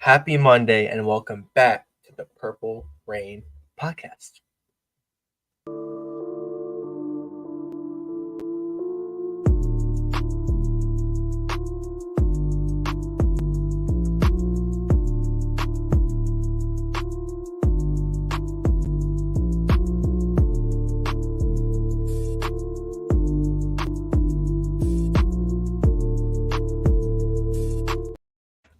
Happy Monday and welcome back to the Purple Rain podcast.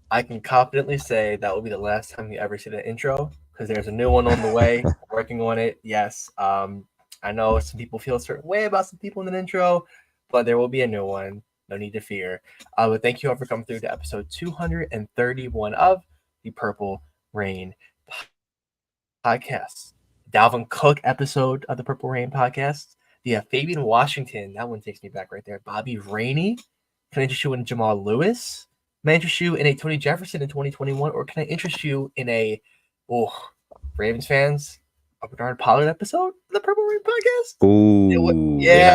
I can confidently say that will be the last time you ever see the intro because there's a new one on the way. Working on it, yes. I know some people feel a certain way about some people in the intro, but there will be a new one. No need to fear. But thank you all for coming through to episode 231 of the Purple Rain podcast. Dalvin Cook episode of the Purple Rain podcast. The Fabian Washington, that one takes me back right there. Bobby Rainey. Can I interest you in Jamal Lewis? Can I interest you in a Tony Jefferson in 2021? Or can I interest you in a, Ravens fans, a Bernard Pollard episode of the Purple Rain podcast? Ooh, they're not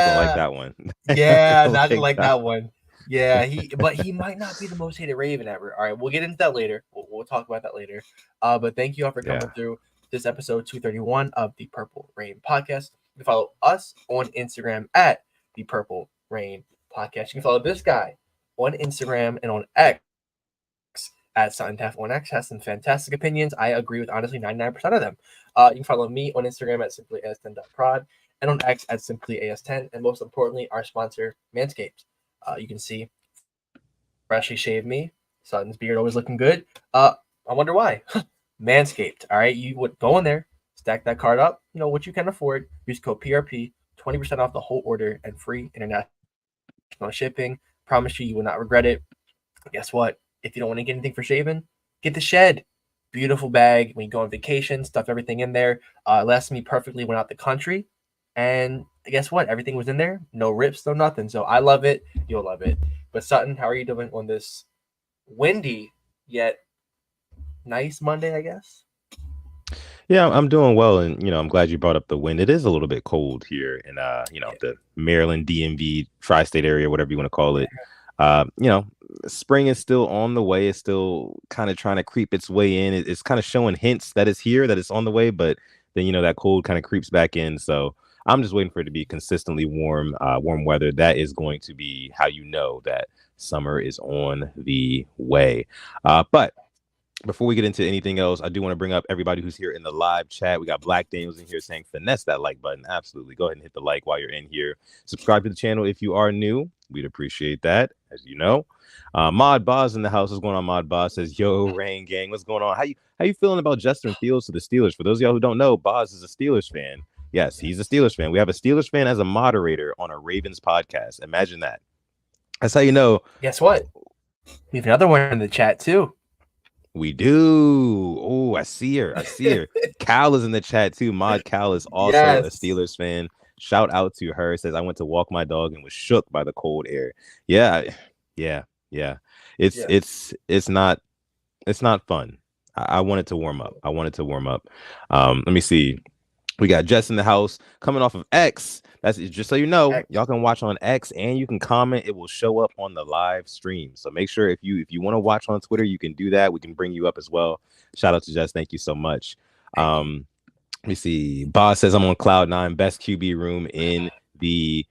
gonna like that one. Yeah, not gonna like that one. Yeah, he might not be the most hated Raven ever. All right, we'll get into that later. We'll talk about that later. But thank you all for coming through this episode 231 of the Purple Rain podcast. You can follow us on Instagram at the Purple Rain podcast. You can follow this guy on Instagram and on X at SuttonTaff1X. Has some fantastic opinions. I agree with honestly 99% of them. You can follow me on Instagram at simplyas10.prod and on X at simplyas10. And most importantly, our sponsor, Manscaped. You can see freshly shaved me. Sutton's beard always looking good. I wonder why. Manscaped. All right, you would go in there, stack that card up. You know what you can afford. Use code PRP, 20% off the whole order and free international shipping. Promise you will not regret it. Guess what? If you don't want to get anything for shaving, get the Shed. Beautiful bag. When you go on vacation, stuff everything in there. It lasted me perfectly when out the country. And guess what? Everything was in there. No rips, no nothing. So I love it. You'll love it. But Sutton, how are you doing on this windy yet nice Monday, I guess? Yeah, I'm doing well. And, I'm glad you brought up the wind. It is a little bit cold here in, the Maryland, DMV, tri-state area, whatever you want to call it. Spring is still on the way. It's still kind of trying to creep its way in. It's kind of showing hints that it's here, that it's on the way. But then, that cold kind of creeps back in. So I'm just waiting for it to be consistently warm weather. That is going to be how you know that summer is on the way. But before we get into anything else, I do want to bring up everybody who's here in the live chat. We got Black Daniels in here saying finesse that like button. Absolutely. Go ahead and hit the like while you're in here. Subscribe to the channel if you are new. We'd appreciate that, as you know. Mod Boz in the house. What's going on? Mod Boz says, yo, Rain Gang. What's going on? How you feeling about Justin Fields to the Steelers? For those of y'all who don't know, Boz is a Steelers fan. Yes, he's a Steelers fan. We have a Steelers fan as a moderator on a Ravens podcast. Imagine that. That's how you know. Guess what? We have another one in the chat, too. We do. Oh, I see her. Cal is in the chat too. Mod Cal is also a Steelers fan. Shout out to her. Says, I went to walk my dog and was shook by the cold air. Yeah. It's not fun. I want it to warm up. Let me see. We got Jess in the house coming off of X. That's just so you know, y'all can watch on X and you can comment. It will show up on the live stream. So make sure if you want to watch on Twitter, you can do that. We can bring you up as well. Shout out to Jess. Thank you so much. Let me see. Boss says I'm on Cloud 9, best QB room in the.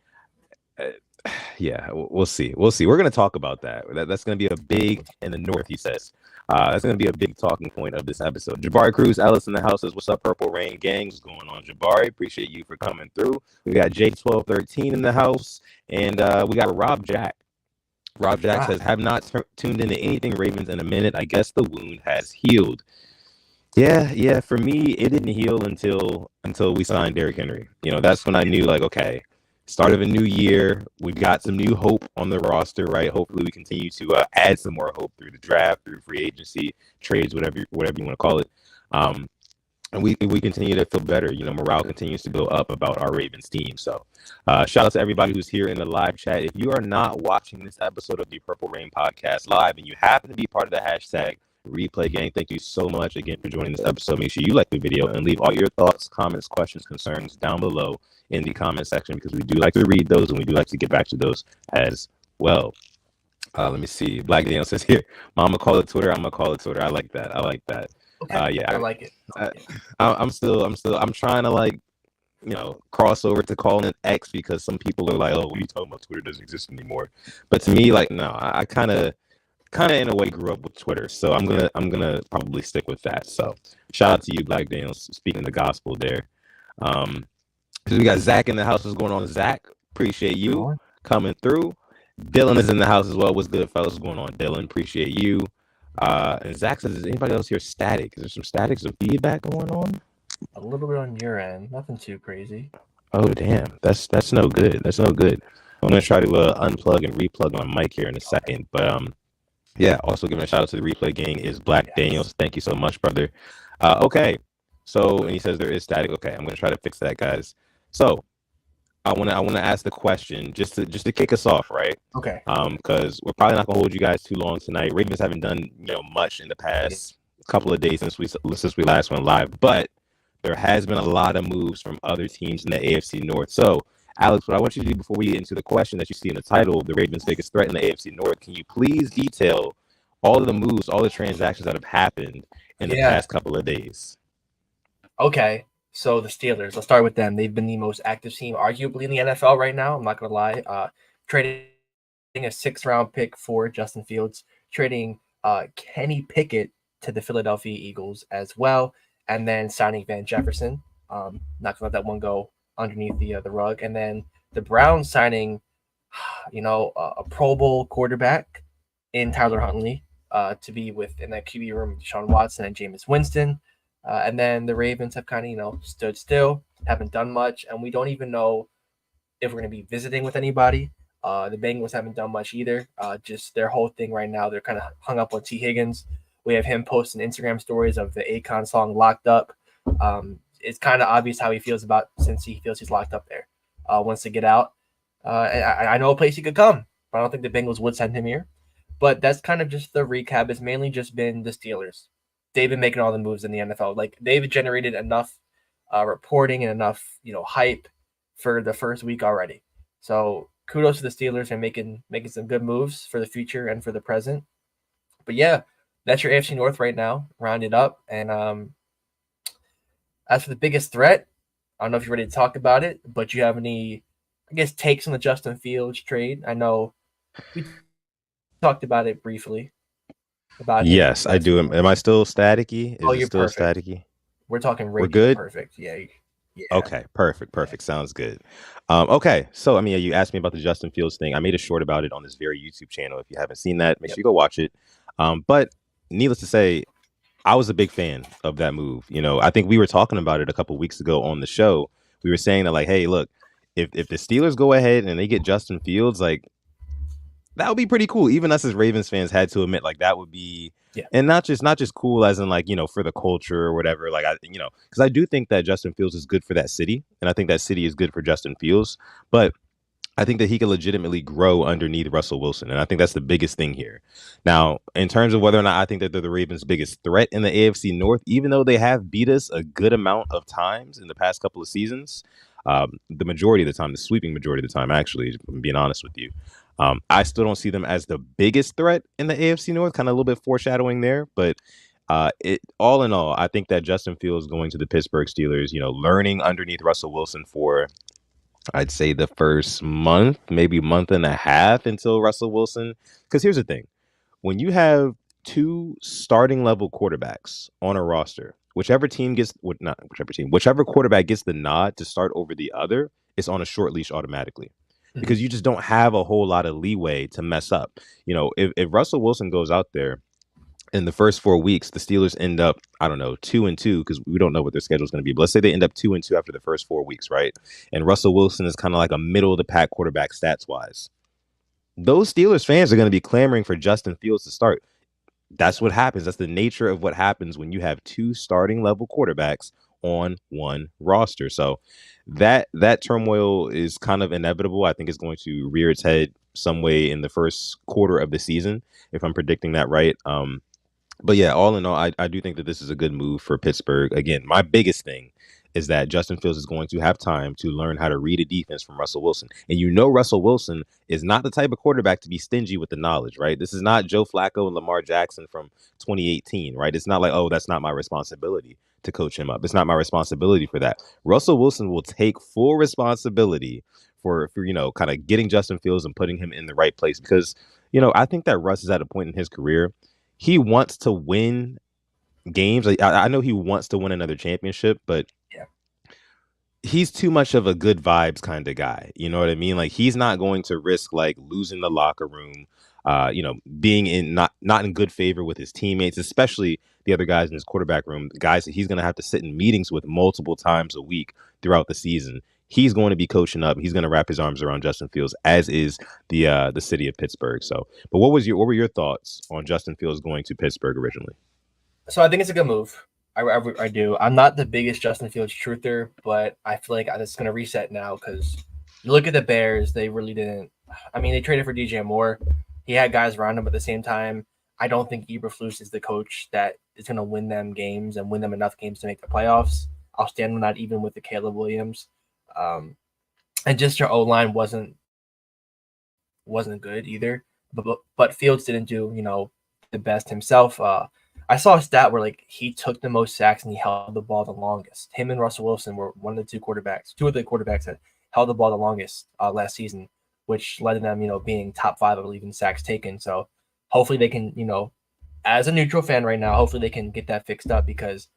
We'll see. We're going to talk about that. That's going to be a big in the North, he says. That's going to be a big talking point of this episode. Jabari Cruz, Alice in the house says, what's up, Purple Rain Gang? What's going on, Jabari? Appreciate you for coming through. We got J1213 in the house, and we got Rob Jack. Rob Jack says, have not tuned into anything Ravens in a minute. I guess the wound has healed. Yeah. For me, it didn't heal until we signed Derrick Henry. That's when I knew, like, okay, start of a new year. We've got some new hope on the roster, right? Hopefully we continue to add some more hope through the draft, through free agency, trades, whatever you want to call it. And we continue to feel better. Morale continues to go up about our Ravens team. So shout out to everybody who's here in the live chat. If you are not watching this episode of the Purple Rain podcast live and you happen to be part of the hashtag Replay Gang, thank you so much again for joining this episode. Make sure you like the video and leave all your thoughts, comments, questions, concerns down below in the comment section, because we do like to read those and we do like to get back to those as well. Let me see. Black Daniel says here, "I'm gonna call it Twitter. I'm gonna call it Twitter." I like that. I like that. Okay, I Yeah, like it. I, I'm trying to like cross over to calling it X because some people are like, "Oh, what are you talking about? Twitter doesn't exist anymore." But to me, like, no, I kind of in a way grew up with Twitter, so I'm gonna probably stick with that. So shout out to you, Black Daniels, speaking the gospel there. Um, so we got Zach in the house. What's going on, Zach? Appreciate you coming through. Dylan is in the house as well. What's good, fellas? What's going on, Dylan? Appreciate you. And Zach says, is anybody else here static? Is there some static, some feedback going on? A little bit on your end, nothing too crazy. Oh damn, that's no good. That's no good. I'm gonna try to unplug and replug my mic here in a second, but yeah. Also giving a shout out to the replay gang is Black Daniels. Thank you so much, brother. Okay, so and he says there is static. Okay, I'm gonna try to fix that, guys. So I wanna ask the question just to kick us off, right? Okay. Because we're probably not gonna hold you guys too long tonight. Ravens haven't done much in the past couple of days since we last went live, but there has been a lot of moves from other teams in the AFC North. So, Alex, what I want you to do before we get into the question that you see in the title, the Ravens' biggest threat in the AFC North, can you please detail all of the moves, all the transactions that have happened in the past couple of days? Okay. So the Steelers, let's start with them. They've been the most active team, arguably, in the NFL right now. I'm not going to lie. Trading a 6th-round pick for Justin Fields, trading Kenny Pickett to the Philadelphia Eagles as well, and then signing Van Jefferson. Not going to let that one go underneath the rug. And then the Browns signing, a Pro Bowl quarterback in Tyler Huntley to be in that QB room with Deshaun Watson and Jameis Winston. And then the Ravens have kind of, stood still, haven't done much, and we don't even know if we're going to be visiting with anybody. The Bengals haven't done much either. Just their whole thing right now, they're kind of hung up on T. Higgins. We have him posting Instagram stories of the Akon song "Locked Up." It's kind of obvious how he feels since he feels he's locked up there. Wants to get out. I know a place he could come, but I don't think the Bengals would send him here. But that's kind of just the recap. It's mainly just been the Steelers. They've been making all the moves in the NFL. Like, they've generated enough reporting and enough, hype for the first week already. So kudos to the Steelers and making some good moves for the future and for the present. But yeah, that's your AFC North right now. Round it up. And as for the biggest threat, I don't know if you're ready to talk about it, but you have any, I guess, takes on the Justin Fields trade? I know we talked about it briefly. Yes, I do. Am I still staticky? Is it still perfect. staticky? We're talking We're good? Perfect. Yeah. Okay, perfect. Sounds good. Okay, so I mean, you asked me about the Justin Fields thing. I made a short about it on this very YouTube channel. If you haven't seen that, make sure you go watch it. But needless to say, I was a big fan of that move. I think we were talking about it a couple weeks ago on the show. We were saying that, like, hey, look, if the Steelers go ahead and they get Justin Fields, like, that would be pretty cool. Even us as Ravens fans had to admit, like, that would be, and not just cool as in, like, for the culture or whatever. Like, because I do think that Justin Fields is good for that city, and I think that city is good for Justin Fields. But I think that he can legitimately grow underneath Russell Wilson, and I think that's the biggest thing here. Now, in terms of whether or not I think that they're the Ravens' biggest threat in the AFC North, even though they have beat us a good amount of times in the past couple of seasons, the majority of the time, the sweeping majority of the time, actually, I'm being honest with you, I still don't see them as the biggest threat in the AFC North. Kind of a little bit foreshadowing there, but all in all, I think that Justin Fields going to the Pittsburgh Steelers, learning underneath Russell Wilson for, I'd say, the first month, maybe month and a half until Russell Wilson. Because here's the thing. When you have two starting level quarterbacks on a roster, whichever quarterback gets the nod to start over the other, it's on a short leash automatically. Because you just don't have a whole lot of leeway to mess up. If Russell Wilson goes out there in the first 4 weeks, the Steelers end up, I don't know, 2-2, because we don't know what their schedule is going to be. But let's say they end up 2-2 after the first 4 weeks, right? And Russell Wilson is kind of like a middle of the pack quarterback stats wise. Those Steelers fans are going to be clamoring for Justin Fields to start. That's what happens. That's the nature of what happens when you have two starting level quarterbacks on one roster. So that turmoil is kind of inevitable. I think it's going to rear its head some way in the first quarter of the season, if I'm predicting that right. But yeah, all in all, I do think that this is a good move for Pittsburgh. Again, my biggest thing is that Justin Fields is going to have time to learn how to read a defense from Russell Wilson. And Russell Wilson is not the type of quarterback to be stingy with the knowledge, right? This is not Joe Flacco and Lamar Jackson from 2018, right? It's not like, oh, that's not my responsibility to coach him up. It's not my responsibility for that. Russell Wilson will take full responsibility for kind of getting Justin Fields and putting him in the right place because, I think that Russ is at a point in his career. He wants to win games. I know he wants to win another championship, but he's too much of a good vibes kind of guy. You know what I mean? Like he's not going to risk like losing the locker room, being in not in good favor with his teammates, especially the other guys in his quarterback room, the guys that he's going to have to sit in meetings with multiple times a week throughout the season. He's going to be coaching up. He's going to wrap his arms around Justin Fields, as is the city of Pittsburgh. So, but what were your thoughts on Justin Fields going to Pittsburgh originally? So I think it's a good move. I do. I'm not the biggest Justin Fields truther, but I feel like it's going to reset now because you look at the Bears. They really didn't. I mean, they traded for DJ Moore. He had guys around him, but at the same time, I don't think Eberflus is the coach that is going to win them games and win them enough games to make the playoffs. I'll stand on that even with the Caleb Williams. And just your O-line wasn't good either. But Fields didn't do, the best himself. I saw a stat where like he took the most sacks and he held the ball the longest. Him and Russell Wilson were two of the quarterbacks that held the ball the longest last season, which led to them, being top 5, I believe, in sacks taken. So hopefully they can, as a neutral fan right now, hopefully they can get that fixed up because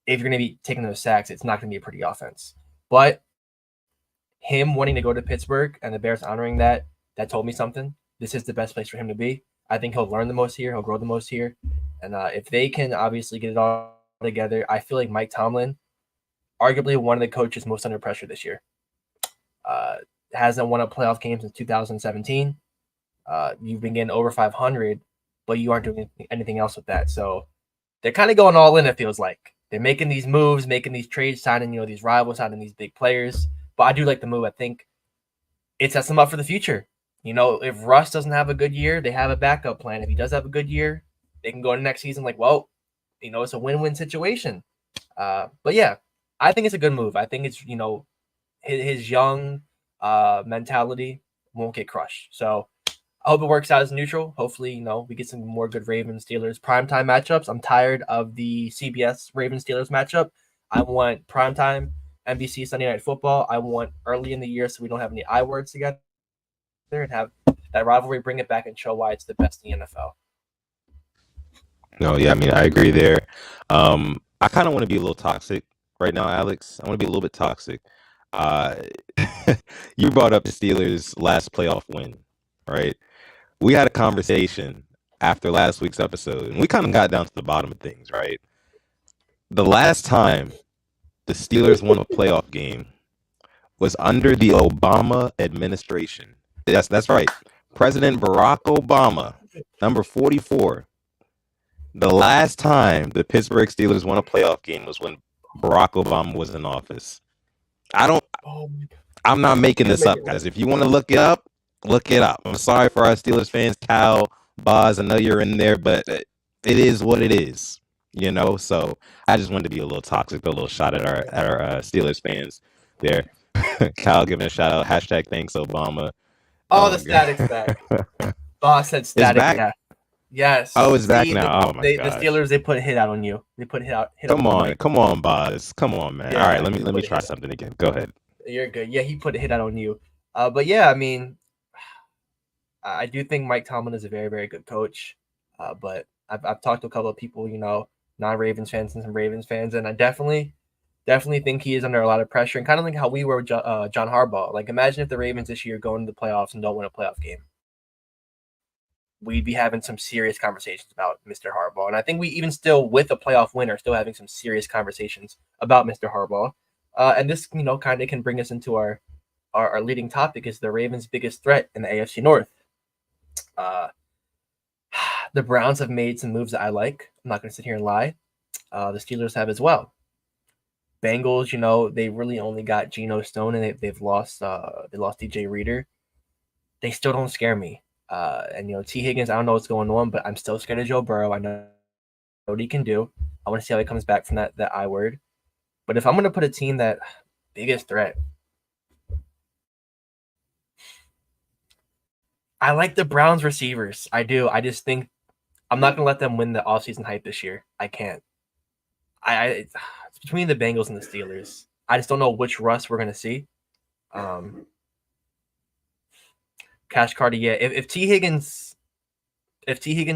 if you're going to be taking those sacks, it's not going to be a pretty offense. But him wanting to go to Pittsburgh and the Bears honoring that told me something. This is the best place for him to be. I think he'll learn the most here. He'll grow the most here. And if they can obviously get it all together, I feel like Mike Tomlin, arguably one of the coaches most under pressure this year, hasn't won a playoff game since 2017. You've been getting over 500, but you aren't doing anything else with that. So they're kind of going all in, it feels like. They're making these moves, making these trades, signing, these rivals, signing these big players. But I do like the move. I think it sets them up for the future. If Russ doesn't have a good year, they have a backup plan. If he does have a good year, they can go into next season like, well, it's a win-win situation. But yeah, I think it's a good move. I think it's, his young mentality won't get crushed. So I hope it works out as neutral. Hopefully, we get some more good Ravens Steelers primetime matchups. I'm tired of the CBS Ravens Steelers matchup. I want primetime NBC Sunday Night Football. I want early in the year so we don't have any I words together and have that rivalry, bring it back and show why it's the best in the NFL. No, yeah, I mean, I agree there. I kind of want to be a little toxic right now, Alex. I want to be a little bit toxic. You brought up the Steelers' last playoff win, right? We had a conversation after last week's episode, and we kind of got down to the bottom of things, right? The last time the Steelers won a playoff game was under the Obama administration. That's right. President Barack Obama, number 44. The last time the Pittsburgh Steelers won a playoff game was when Barack Obama was in office. I'm not making this up, guys. If you want to look it up, look it up. I'm sorry for our Steelers fans, Cal, Boz. I know you're in there, but it is what it is, So I just wanted to be a little toxic, a little shot at our Steelers fans there. Cal giving a shout out. # thanks Obama. Oh, the static's back. Boss said static. Yeah. Yes. Oh, it's back now. God. The Steelers, they put a hit out on you. They put hit out. Come on, Boz. Come on, man. Yeah, all right, let me try something again. Go ahead. You're good. Yeah, he put a hit out on you. But yeah, I mean, I do think Mike Tomlin is a very, very good coach. But I've talked to a couple of people, non-Ravens fans and some Ravens fans, and I definitely think he is under a lot of pressure, and kind of like how we were with John Harbaugh. Like, imagine if the Ravens this year go into the playoffs and don't win a playoff game. We'd be having some serious conversations about Mr. Harbaugh. And I think we even still, with a playoff winner, still having some serious conversations about Mr. Harbaugh. And this, kind of can bring us into our leading topic is the Ravens' biggest threat in the AFC North. The Browns have made some moves that I like. I'm not going to sit here and lie. The Steelers have as well. Bengals, they really only got Geno Stone, and they've lost DJ Reader. They still don't scare me. And T. Higgins, I don't know what's going on, but I'm still scared of Joe Burrow. I know what he can do. I want to see how he comes back from that I word. But if I'm gonna put a team that biggest threat, I like the Browns receivers. I do. I just think I'm not gonna let them win the offseason hype this year. I can't. It's between the Bengals and the Steelers. I just don't know which Russ we're gonna see. Cash Cardi, yeah. If T Higgins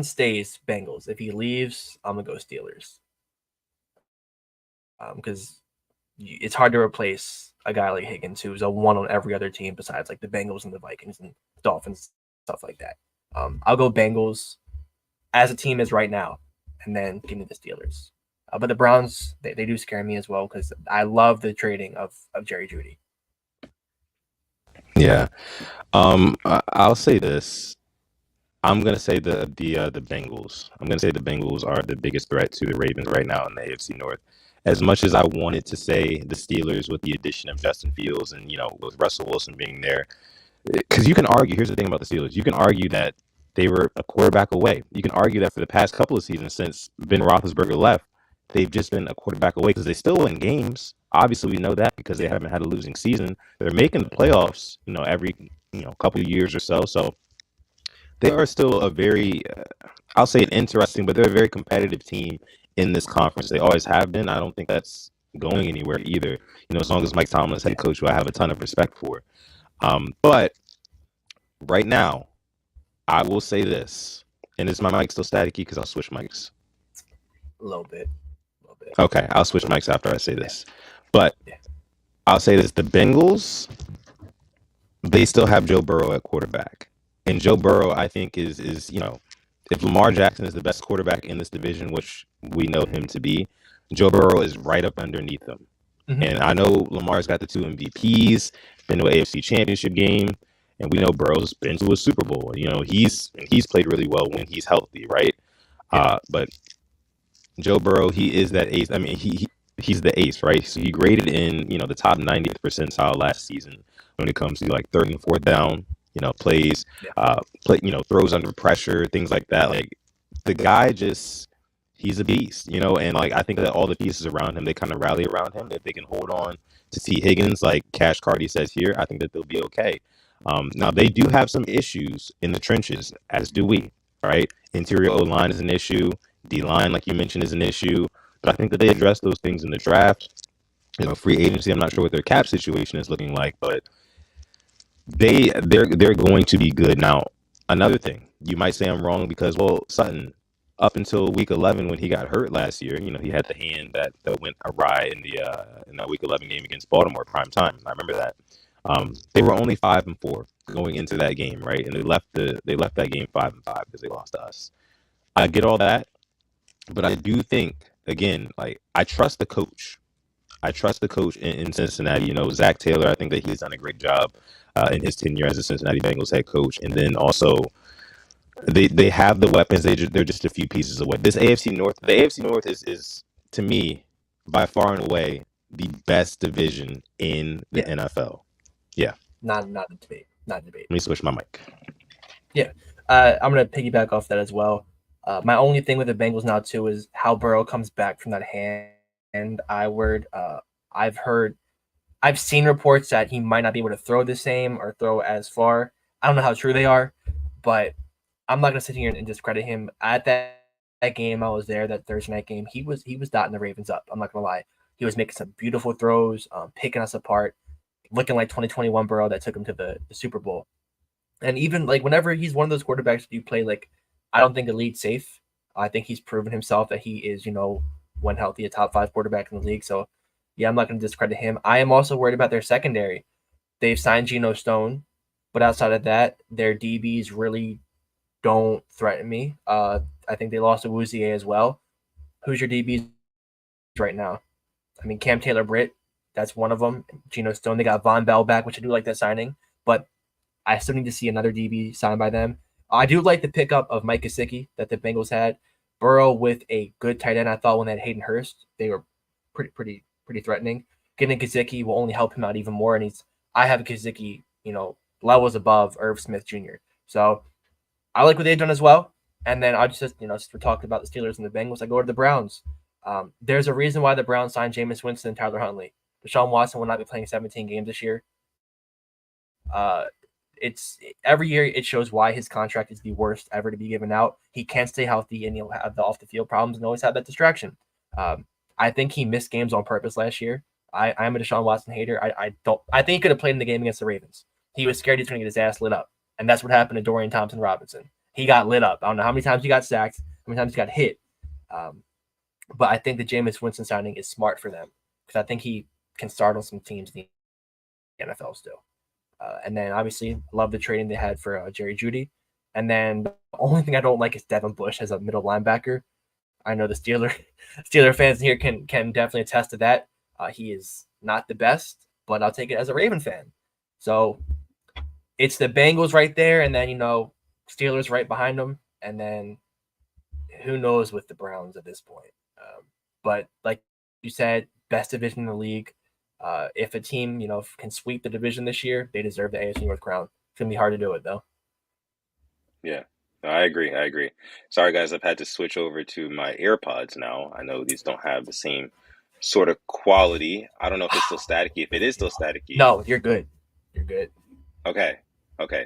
stays, Bengals. If he leaves, I'm gonna go Steelers. Because it's hard to replace a guy like Higgins, who's a one on every other team besides like the Bengals and the Vikings and Dolphins, stuff like that. I'll go Bengals as a team is right now, and then give me the Steelers. But the Browns, they do scare me as well because I love the trading of Jerry Jeudy. Yeah. I'll say this. I'm gonna say the Bengals. I'm gonna say the Bengals are the biggest threat to the Ravens right now in the AFC North. As much as I wanted to say the Steelers with the addition of Justin Fields and with Russell Wilson being there, because you can argue. Here's the thing about the Steelers: you can argue that they were a quarterback away. You can argue that for the past couple of seasons since Ben Roethlisberger left, they've just been a quarterback away because they still win games. Obviously, we know that because they haven't had a losing season. They're making the playoffs, every couple of years or so. So they are still a very, I'll say an interesting, but they're a very competitive team in this conference. They always have been. I don't think that's going anywhere either. As long as Mike Tomlin is head coach, who I have a ton of respect for. But right now, I will say this, and is my mic still staticky? Because I'll switch mics. A little bit. Okay, I'll switch mics after I say this. But I'll say this: the Bengals, they still have Joe Burrow at quarterback, and Joe Burrow, I think, is if Lamar Jackson is the best quarterback in this division, which we know him to be, Joe Burrow is right up underneath him. Mm-hmm. And I know Lamar's got the 2 MVPs, been to an AFC Championship game, and we know Burrow's been to a Super Bowl. He's played really well when he's healthy, right? But Joe Burrow, he is that ace. I mean, he's the ace, right? So he graded in, the top 90th percentile last season when it comes to like third and fourth down, plays, throws under pressure, things like that. Like the guy he's a beast, and like I think that all the pieces around him, they kind of rally around him. If they can hold on to T. Higgins, like Cash Cardi says here, I think that they'll be okay. Now they do have some issues in the trenches, as do we, right? Interior O-line is an issue. D-line, like you mentioned, is an issue. But I think that they address those things in the draft. Free agency, I'm not sure what their cap situation is looking like, but they're going to be good. Now, another thing, you might say I'm wrong because, well, Sutton, up until week 11 when he got hurt last year, he had the hand that went awry in that week 11 game against Baltimore prime time. I remember that. They were only 5-4 going into that game, right? And they left that game 5-5 because they lost to us. I get all that. But I do think, again, like I trust the coach. I trust the coach in Cincinnati. Zach Taylor, I think that he's done a great job in his tenure as a Cincinnati Bengals head coach. And then also, they have the weapons. They're just a few pieces away. This AFC North, the AFC North is to me, by far and away, the best division in the NFL. Yeah. Not a debate. Not a debate. Let me switch my mic. Yeah. I'm going to piggyback off that as well. My only thing with the Bengals now, too, is how Burrow comes back from that hand I word. I've seen reports that he might not be able to throw the same or throw as far. I don't know how true they are, but I'm not going to sit here and discredit him. At that game, I was there, that Thursday night game, he was dotting the Ravens up. I'm not going to lie. He was making some beautiful throws, picking us apart, looking like 2021 Burrow that took him to the Super Bowl. And even like whenever he's one of those quarterbacks that you play like, I don't think elite safe. I think he's proven himself that he is, when healthy, a top 5 quarterback in the league. So, yeah, I'm not going to discredit him. I am also worried about their secondary. They've signed Geno Stone, but outside of that, their DBs really don't threaten me. I think they lost to Wouzier as well. Who's your DBs right now? I mean, Cam Taylor-Britt, that's one of them. Geno Stone, they got Von Bell back, which I do like that signing, but I still need to see another DB signed by them. I do like the pickup of Mike Gesicki that the Bengals had. Burrow with a good tight end. I thought when they had Hayden Hurst, they were pretty threatening. Getting Gesicki will only help him out even more. And I have Gesicki, levels above Irv Smith Jr. So I like what they've done as well. And then I just since we're talking about the Steelers and the Bengals, I go to the Browns. There's a reason why the Browns signed Jameis Winston and Tyler Huntley. Deshaun Watson will not be playing 17 games this year. It's every year it shows why his contract is the worst ever to be given out. He can't stay healthy and he'll have the off the field problems and always have that distraction. I think he missed games on purpose last year. I'm a Deshaun Watson hater. I think he could have played in the game against the Ravens. He was scared he was going to get his ass lit up, and that's what happened to Dorian Thompson-Robinson. He got lit up. I don't know how many times he got sacked, how many times he got hit. But I think the Jameis Winston signing is smart for them because I think he can start on some teams in the NFL still. And then obviously love the trading they had for Jerry Jeudy. And then the only thing I don't like is Devin Bush as a middle linebacker. I know the Steeler fans here can definitely attest to that. He is not the best, but I'll take it as a Raven fan. So it's the Bengals right there, and then Steelers right behind them, and then who knows with the Browns at this point. But like you said, best division in the league. If a team, can sweep the division this year, they deserve the AFC North crown. It's going to be hard to do it, though. Yeah, no, I agree. Sorry, guys, I've had to switch over to my AirPods now. I know these don't have the same sort of quality. I don't know if it's still staticky. If it is still staticky. No, you're good. You're good. Okay,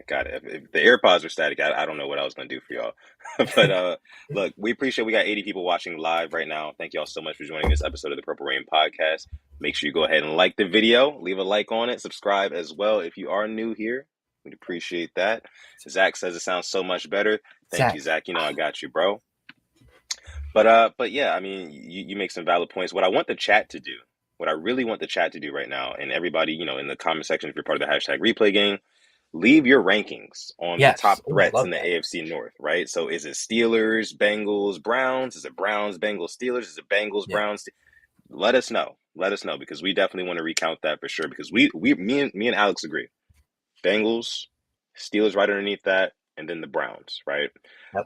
got it. If the AirPods were static, I don't know what I was going to do for y'all. But look, we got 80 people watching live right now. Thank y'all so much for joining this episode of the Purple Rain Podcast. Make sure you go ahead and like the video, leave a like on it, subscribe as well if you are new here. We'd appreciate that. Zach says it sounds so much better. Thank you, Zach. I got you, bro. But yeah, I mean, you make some valid points. What I want the chat to do, what I really want the chat to do right now, and everybody, in the comment section, if you're part of the hashtag replay gang, leave your rankings on the top threats in the AFC North, right? So is it Steelers, Bengals, Browns? Is it Browns, Bengals, Steelers? Is it Bengals, Browns? Let us know. Because we definitely want to recount that for sure. Because me and Alex agree. Bengals, Steelers right underneath that, and then the Browns, right? Yep.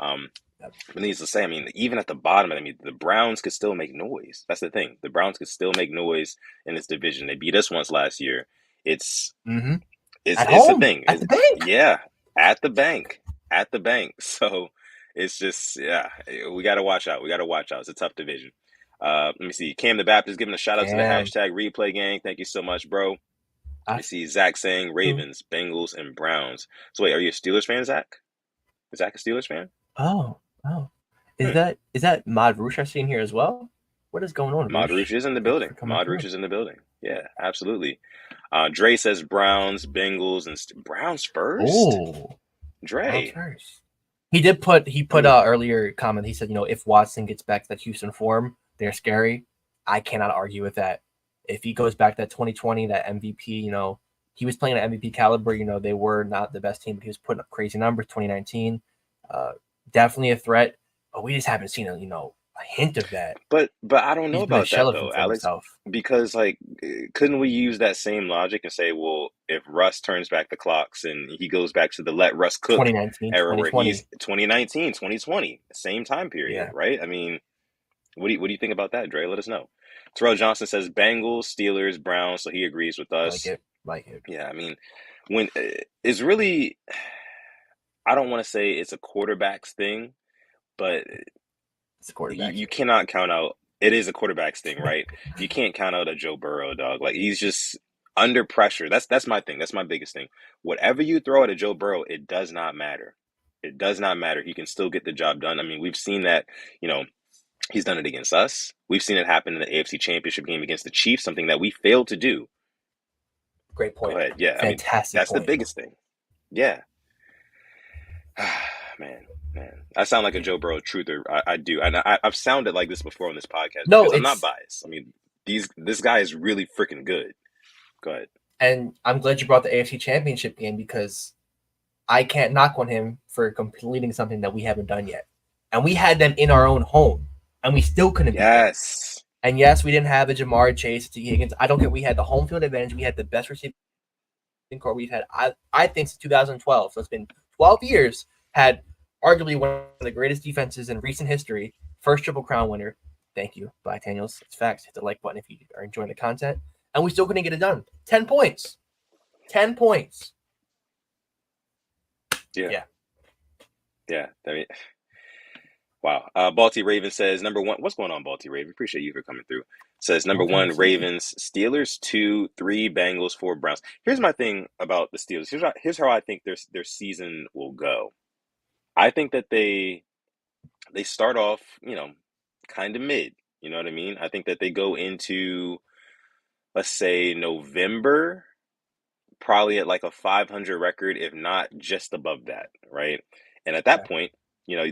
But needless to say, I mean, even at the bottom, the Browns could still make noise. That's the thing. The Browns could still make noise in this division. They beat us once last year. It's the thing. At the bank. Yeah, at the bank. So it's just, we got to watch out. It's a tough division. Let me see. Cam the Baptist giving a shout out to the hashtag replay gang. Thank you so much, bro. Let me see. Zach saying Ravens, Bengals, and Browns. So wait, are you a Steelers fan, Zach? Is Zach a Steelers fan? Oh. Is that Mod Roosh I see in here as well? What is going on? Mod Roosh is in the building. Yeah, absolutely. Dre says Browns, Bengals, and Browns first. Oh, Dre. Browns first. He put earlier comment. He said, if Watson gets back to that Houston form, they're scary. I cannot argue with that. If he goes back to that 2020, that MVP, he was playing at MVP caliber. They were not the best team, but he was putting up crazy numbers. 2019, definitely a threat, but we just haven't seen a hint of that. But I don't know about that though, Alex. Because couldn't we use that same logic and say, well, if Russ turns back the clocks and he goes back to the let Russ cook 2019, era where he's 2019, 2020, same time period, right? I mean, what do you think about that, Dre? Let us know. Terrell Johnson says Bengals, Steelers, Browns, so he agrees with us. Like it. Yeah, I mean, when it's really, I don't want to say it's a quarterback's thing, but it's a quarterback. You cannot count out. It is a quarterback's thing, right? You can't count out a Joe Burrow, dog. Like, he's just under pressure. That's my thing. That's my biggest thing. Whatever you throw at a Joe Burrow, it does not matter. It does not matter. He can still get the job done. I mean, we've seen that, he's done it against us. We've seen it happen in the AFC Championship game against the Chiefs, something that we failed to do. Great point. Go ahead. Yeah. Fantastic. That's the biggest thing. Yeah. Man. I sound like a Joe Burrow truther. I do. And I've sounded like this before on this podcast. No, I'm not biased. I mean, this guy is really freaking good. Go ahead. And I'm glad you brought the AFC Championship game because I can't knock on him for completing something that we haven't done yet. And we had them in our own home, and we still couldn't beat them. And yes, we didn't have a Jamar Chase, T. Higgins. I don't care. We had the home field advantage. We had the best receiving core we've had, I think, since 2012. So it's been 12 years. Had arguably one of the greatest defenses in recent history. First Triple Crown winner. Thank you, Black Daniels. It's facts. Hit the like button if you are enjoying the content. And we still couldn't get it done. 10 points. 10 points. Yeah. I mean, Wow. Balti Raven says number one. What's going on, Balti Raven? Appreciate you for coming through. Says number Long time one, no see. Ravens, Steelers, 2, 3, Bengals, 4, Browns. Here's my thing about the Steelers. Here's how I think their season will go. I think that they start off, kind of mid. You know what I mean? I think that they go into, let's say, November, probably at like a 500 record, if not just above that, right? And at that Okay. point,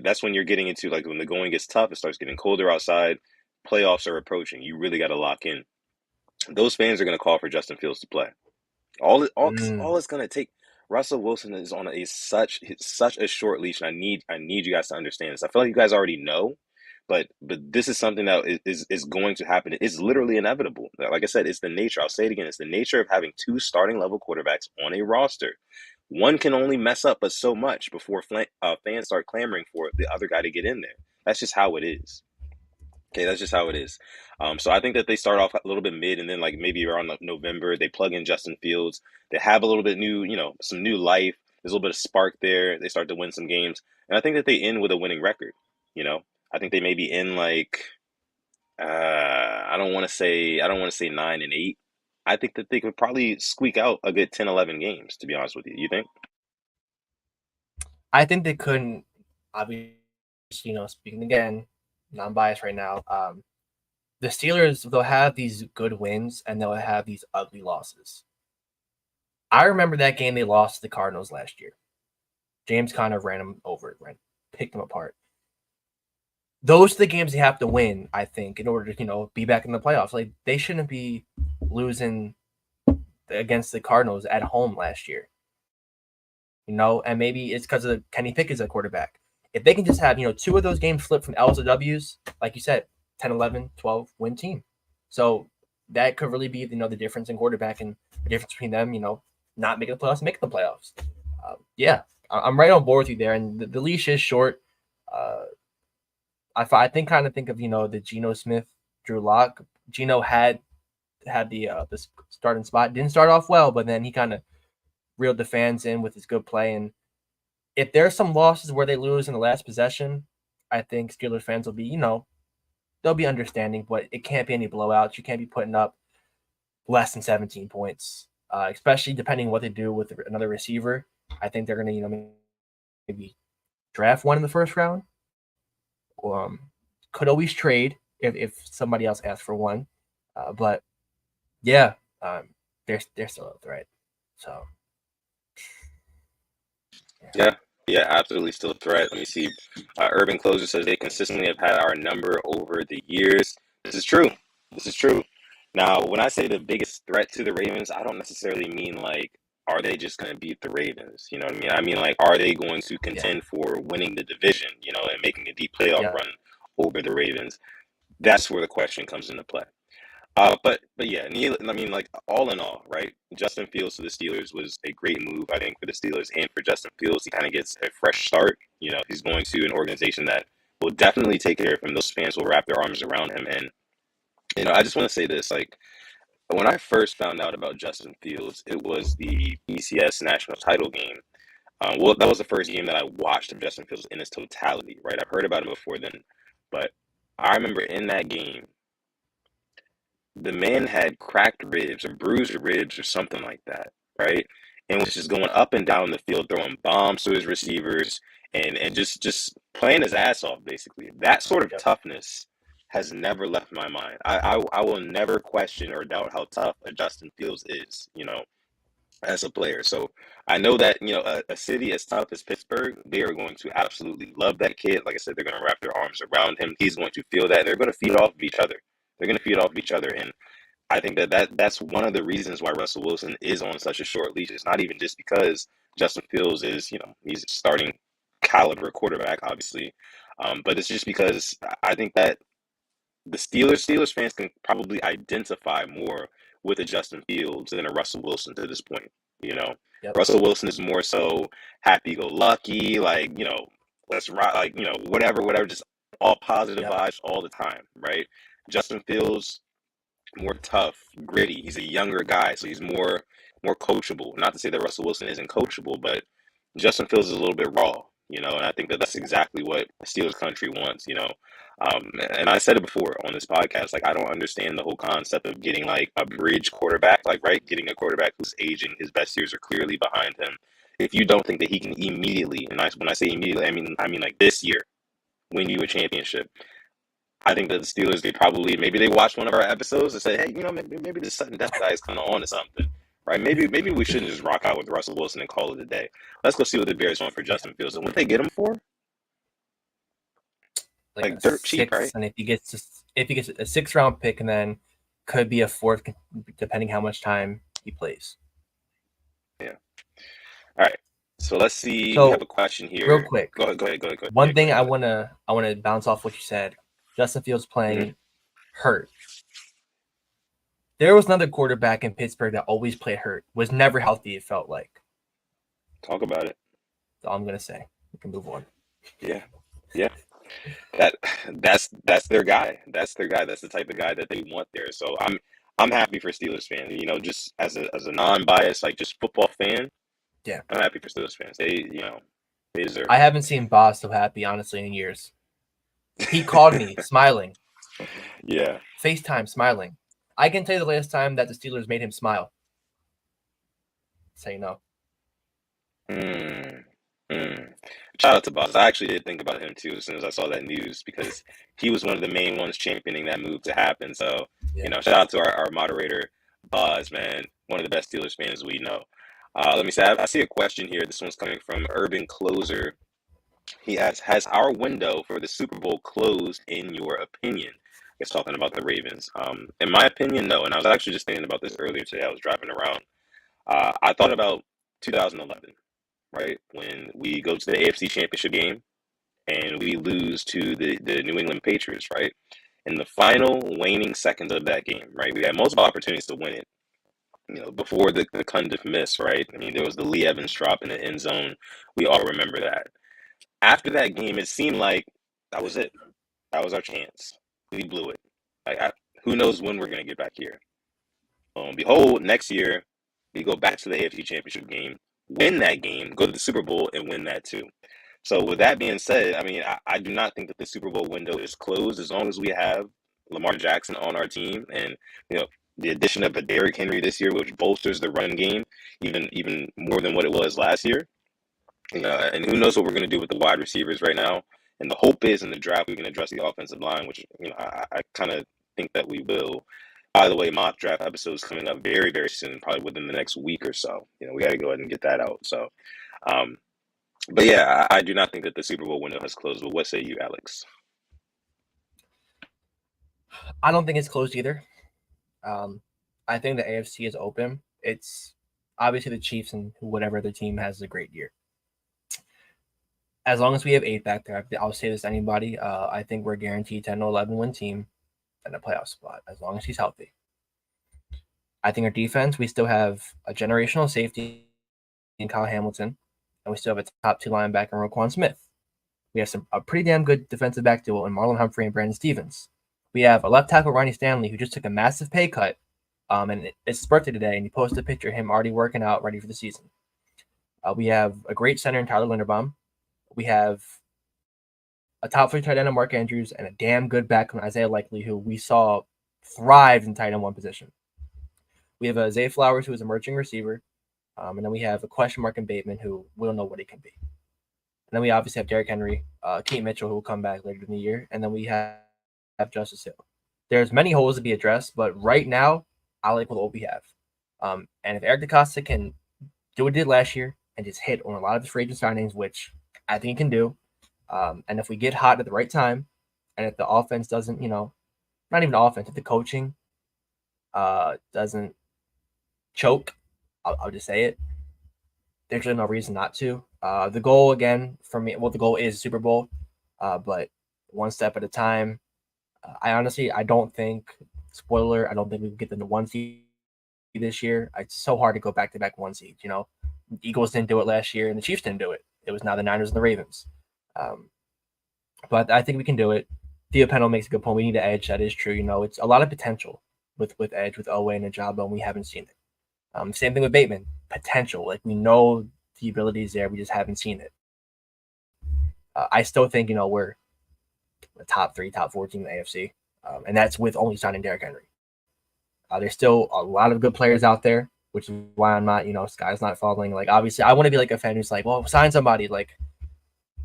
that's when you're getting into like when the going gets tough, it starts getting colder outside, playoffs are approaching. You really got to lock in. Those fans are going to call for Justin Fields to play. Cause Mm. all it's gonna take. Russell Wilson is on such a short leash, and I need you guys to understand this. I feel like you guys already know, but this is something that is going to happen. It's literally inevitable. Like I said, it's the nature. I'll say it again. It's the nature of having two starting level quarterbacks on a roster. One can only mess up but so much before fans start clamoring for the other guy to get in there. That's just how it is. Okay, that's just how it is. So I think that they start off a little bit mid, and then like maybe around like November, they plug in Justin Fields. They have a little bit new, some new life. There's a little bit of spark there. They start to win some games, and I think that they end with a winning record. You know, I think they may be in like I don't want to say 9-8. I think that they could probably squeak out a good 10, 11 games. To be honest with you, you think? I think they couldn't. Obviously, speaking again, non-biased right now. The Steelers, they'll have these good wins and they'll have these ugly losses. I remember that game they lost to the Cardinals last year. James Conner ran them over, picked them apart. Those are the games they have to win, I think, in order to be back in the playoffs. Like they shouldn't be losing against the Cardinals at home last year. And maybe it's because of Kenny Pickett's a quarterback. If they can just have, two of those games flip from L's to W's, like you said, 10, 11, 12, win team. So that could really be, the difference in quarterback and the difference between them, not making the playoffs, making the playoffs. Yeah, I'm right on board with you there. And the leash is short. I think of, the Geno Smith, Drew Lock. Geno had the starting spot. Didn't start off well, but then he kind of reeled the fans in with his good play. And if there's some losses where they lose in the last possession, I think Steelers fans will be, they'll be understanding, but it can't be any blowouts. You can't be putting up less than 17 points, especially depending what they do with another receiver. I think they're going to, maybe draft one in the first round. Could always trade if somebody else asks for one. But yeah, they're still a threat. So Yeah, yeah, absolutely still a threat. Let me see. Urban Closer says they consistently have had our number over the years. This is true. This is true. Now, when I say the biggest threat to the Ravens, I don't necessarily mean like, are they just going to beat the Ravens? You know what I mean? I mean, like, are they going to yeah, contend for winning the division, and making a deep playoff yeah, run over the Ravens? That's where the question comes into play. But yeah, I mean, like all in all, right? Justin Fields to the Steelers was a great move, I think, for the Steelers and for Justin Fields. He kind of gets a fresh start. He's going to an organization that will definitely take care of him. Those fans will wrap their arms around him. And I just want to say this: like when I first found out about Justin Fields, it was the BCS national title game. Well, that was the first game that I watched of Justin Fields in its totality, right? I've heard about him before then, but I remember in that game the man had cracked ribs or bruised ribs or something like that, right? And was just going up and down the field, throwing bombs to his receivers and just playing his ass off, basically. That sort of yep, toughness has never left my mind. I will never question or doubt how tough a Justin Fields is, as a player. So I know that, a city as tough as Pittsburgh, they are going to absolutely love that kid. Like I said, they're going to wrap their arms around him. He's going to feel that. They're going to feed off of each other. They're going to feed off of each other. And I think that's one of the reasons why Russell Wilson is on such a short leash. It's not even just because Justin Fields is, he's a starting caliber quarterback, obviously, but it's just because I think that the Steelers fans can probably identify more with a Justin Fields than a Russell Wilson to this point. You know, yep, Russell Wilson is more so happy-go-lucky, like let's rock, like whatever, just all positive yep, vibes all the time, right? Justin Fields more tough, gritty. He's a younger guy, so he's more coachable. Not to say that Russell Wilson isn't coachable, but Justin Fields is a little bit raw. and I think that that's exactly what Steelers country wants. And I said it before on this podcast, like I don't understand the whole concept of getting like a bridge quarterback, like right, getting a quarterback who's aging, his best years are clearly behind him. If you don't think that he can immediately, and when I say immediately, I mean like this year, win you a championship. I think that the Steelers, maybe they watched one of our episodes and said, hey, maybe this sudden death guy is kind of on to something, right? Maybe we shouldn't just rock out with Russell Wilson and call it a day. Let's go see what the Bears want for Justin Fields. And what they get him for? Like dirt cheap, right? And if he gets a 6th round pick, and then could be a 4th, depending how much time he plays. Yeah. All right. So let's see. We have a question here. Real quick. Go ahead. One thing I wanna bounce off what you said. Justin Fields playing hurt. There was another quarterback in Pittsburgh that always played hurt. Was never healthy, it felt like. Talk about it. That's all I'm gonna say. We can move on. Yeah. That's their guy. That's their guy. That's the type of guy that they want there. So I'm happy for Steelers fans. Just as a non-biased, like just football fan. Yeah, I'm happy for Steelers fans. They deserve. I haven't seen Boss so happy, honestly, in years. He called me smiling. Yeah. FaceTime smiling. I can tell you the last time that the Steelers made him smile. So you know. Shout out to Boss. I actually did think about him too as soon as I saw that news, because he was one of the main ones championing that move to happen. So, shout out to our moderator, Boz, man. One of the best Steelers fans we know. Let me say, I see a question here. This one's coming from Urban Closer. He asks, has our window for the Super Bowl closed in your opinion? It's talking about the Ravens. In my opinion, no. And I was actually just thinking about this earlier today. I was driving around. I thought about 2011, right? When we go to the AFC Championship game and we lose to the New England Patriots, right? In the final waning seconds of that game, right? We had multiple opportunities to win it. Before the Cundiff miss, right? I mean, there was the Lee Evans drop in the end zone. We all remember that. After that game, it seemed like that was it. That was our chance. We blew it. Who knows when we're going to get back here? Behold, next year, we go back to the AFC Championship game, win that game, go to the Super Bowl, and win that too. So with that being said, I mean, I do not think that the Super Bowl window is closed as long as we have Lamar Jackson on our team, and the addition of a Derrick Henry this year, which bolsters the run game even more than what it was last year. And who knows what we're going to do with the wide receivers right now. And the hope is in the draft we can address the offensive line, which I kind of think that we will. By the way, mock draft episode is coming up very, very soon, probably within the next week or so. We got to go ahead and get that out. So, but yeah, I do not think that the Super Bowl window has closed. But what say you, Alex? I don't think it's closed either. I think the AFC is open. It's obviously the Chiefs and whatever other team has a great year. As long as we have 8 back there, I'll say this to anybody. I think we're guaranteed 10 to 11 win team and a playoff spot as long as he's healthy. I think our defense, we still have a generational safety in Kyle Hamilton, and we still have a top 2 linebacker in Roquan Smith. We have a pretty damn good defensive back duo in Marlon Humphrey and Brandon Stevens. We have a left tackle, Ronnie Stanley, who just took a massive pay cut. And it's his birthday today, and he posted a picture of him already working out, ready for the season. We have a great center in Tyler Linderbaum. We have a top 3 tight end in Mark Andrews and a damn good back in Isaiah Likely, who we saw thrive in tight end 1 position. We have a Zay Flowers, who is an emerging receiver. And then we have a question mark in Bateman, who we don't know what he can be. And then we obviously have Derrick Henry, Keaton Mitchell, who will come back later in the year. And then we have Justice Hill. There's many holes to be addressed, but right now, I like what we have. And if Eric DeCosta can do what he did last year and just hit on a lot of his free agent signings, which I think he can do, and if we get hot at the right time, and if the offense doesn't, not even the offense, if the coaching doesn't choke, I'll just say it, there's really no reason not to. The goal, again, for me, the goal is Super Bowl, but one step at a time. I don't think, spoiler, I don't think we can get the 1 seed this year. It's so hard to go back-to-back 1 seeds, The Eagles didn't do it last year, and the Chiefs didn't do it. It was now the Niners and the Ravens. But I think we can do it. Theo Pendle makes a good point. We need an edge. That is true. It's a lot of potential with edge, with Owe and Ajabo, and we haven't seen it. Same thing with Bateman. Potential. We know the ability is there. We just haven't seen it. I still think, we're a top 3, top 4 team in the AFC, and that's with only signing Derrick Henry. There's still a lot of good players out there, which is why I'm not, sky's not falling. Like, obviously, I want to be like a fan who's like, well, sign somebody. Like,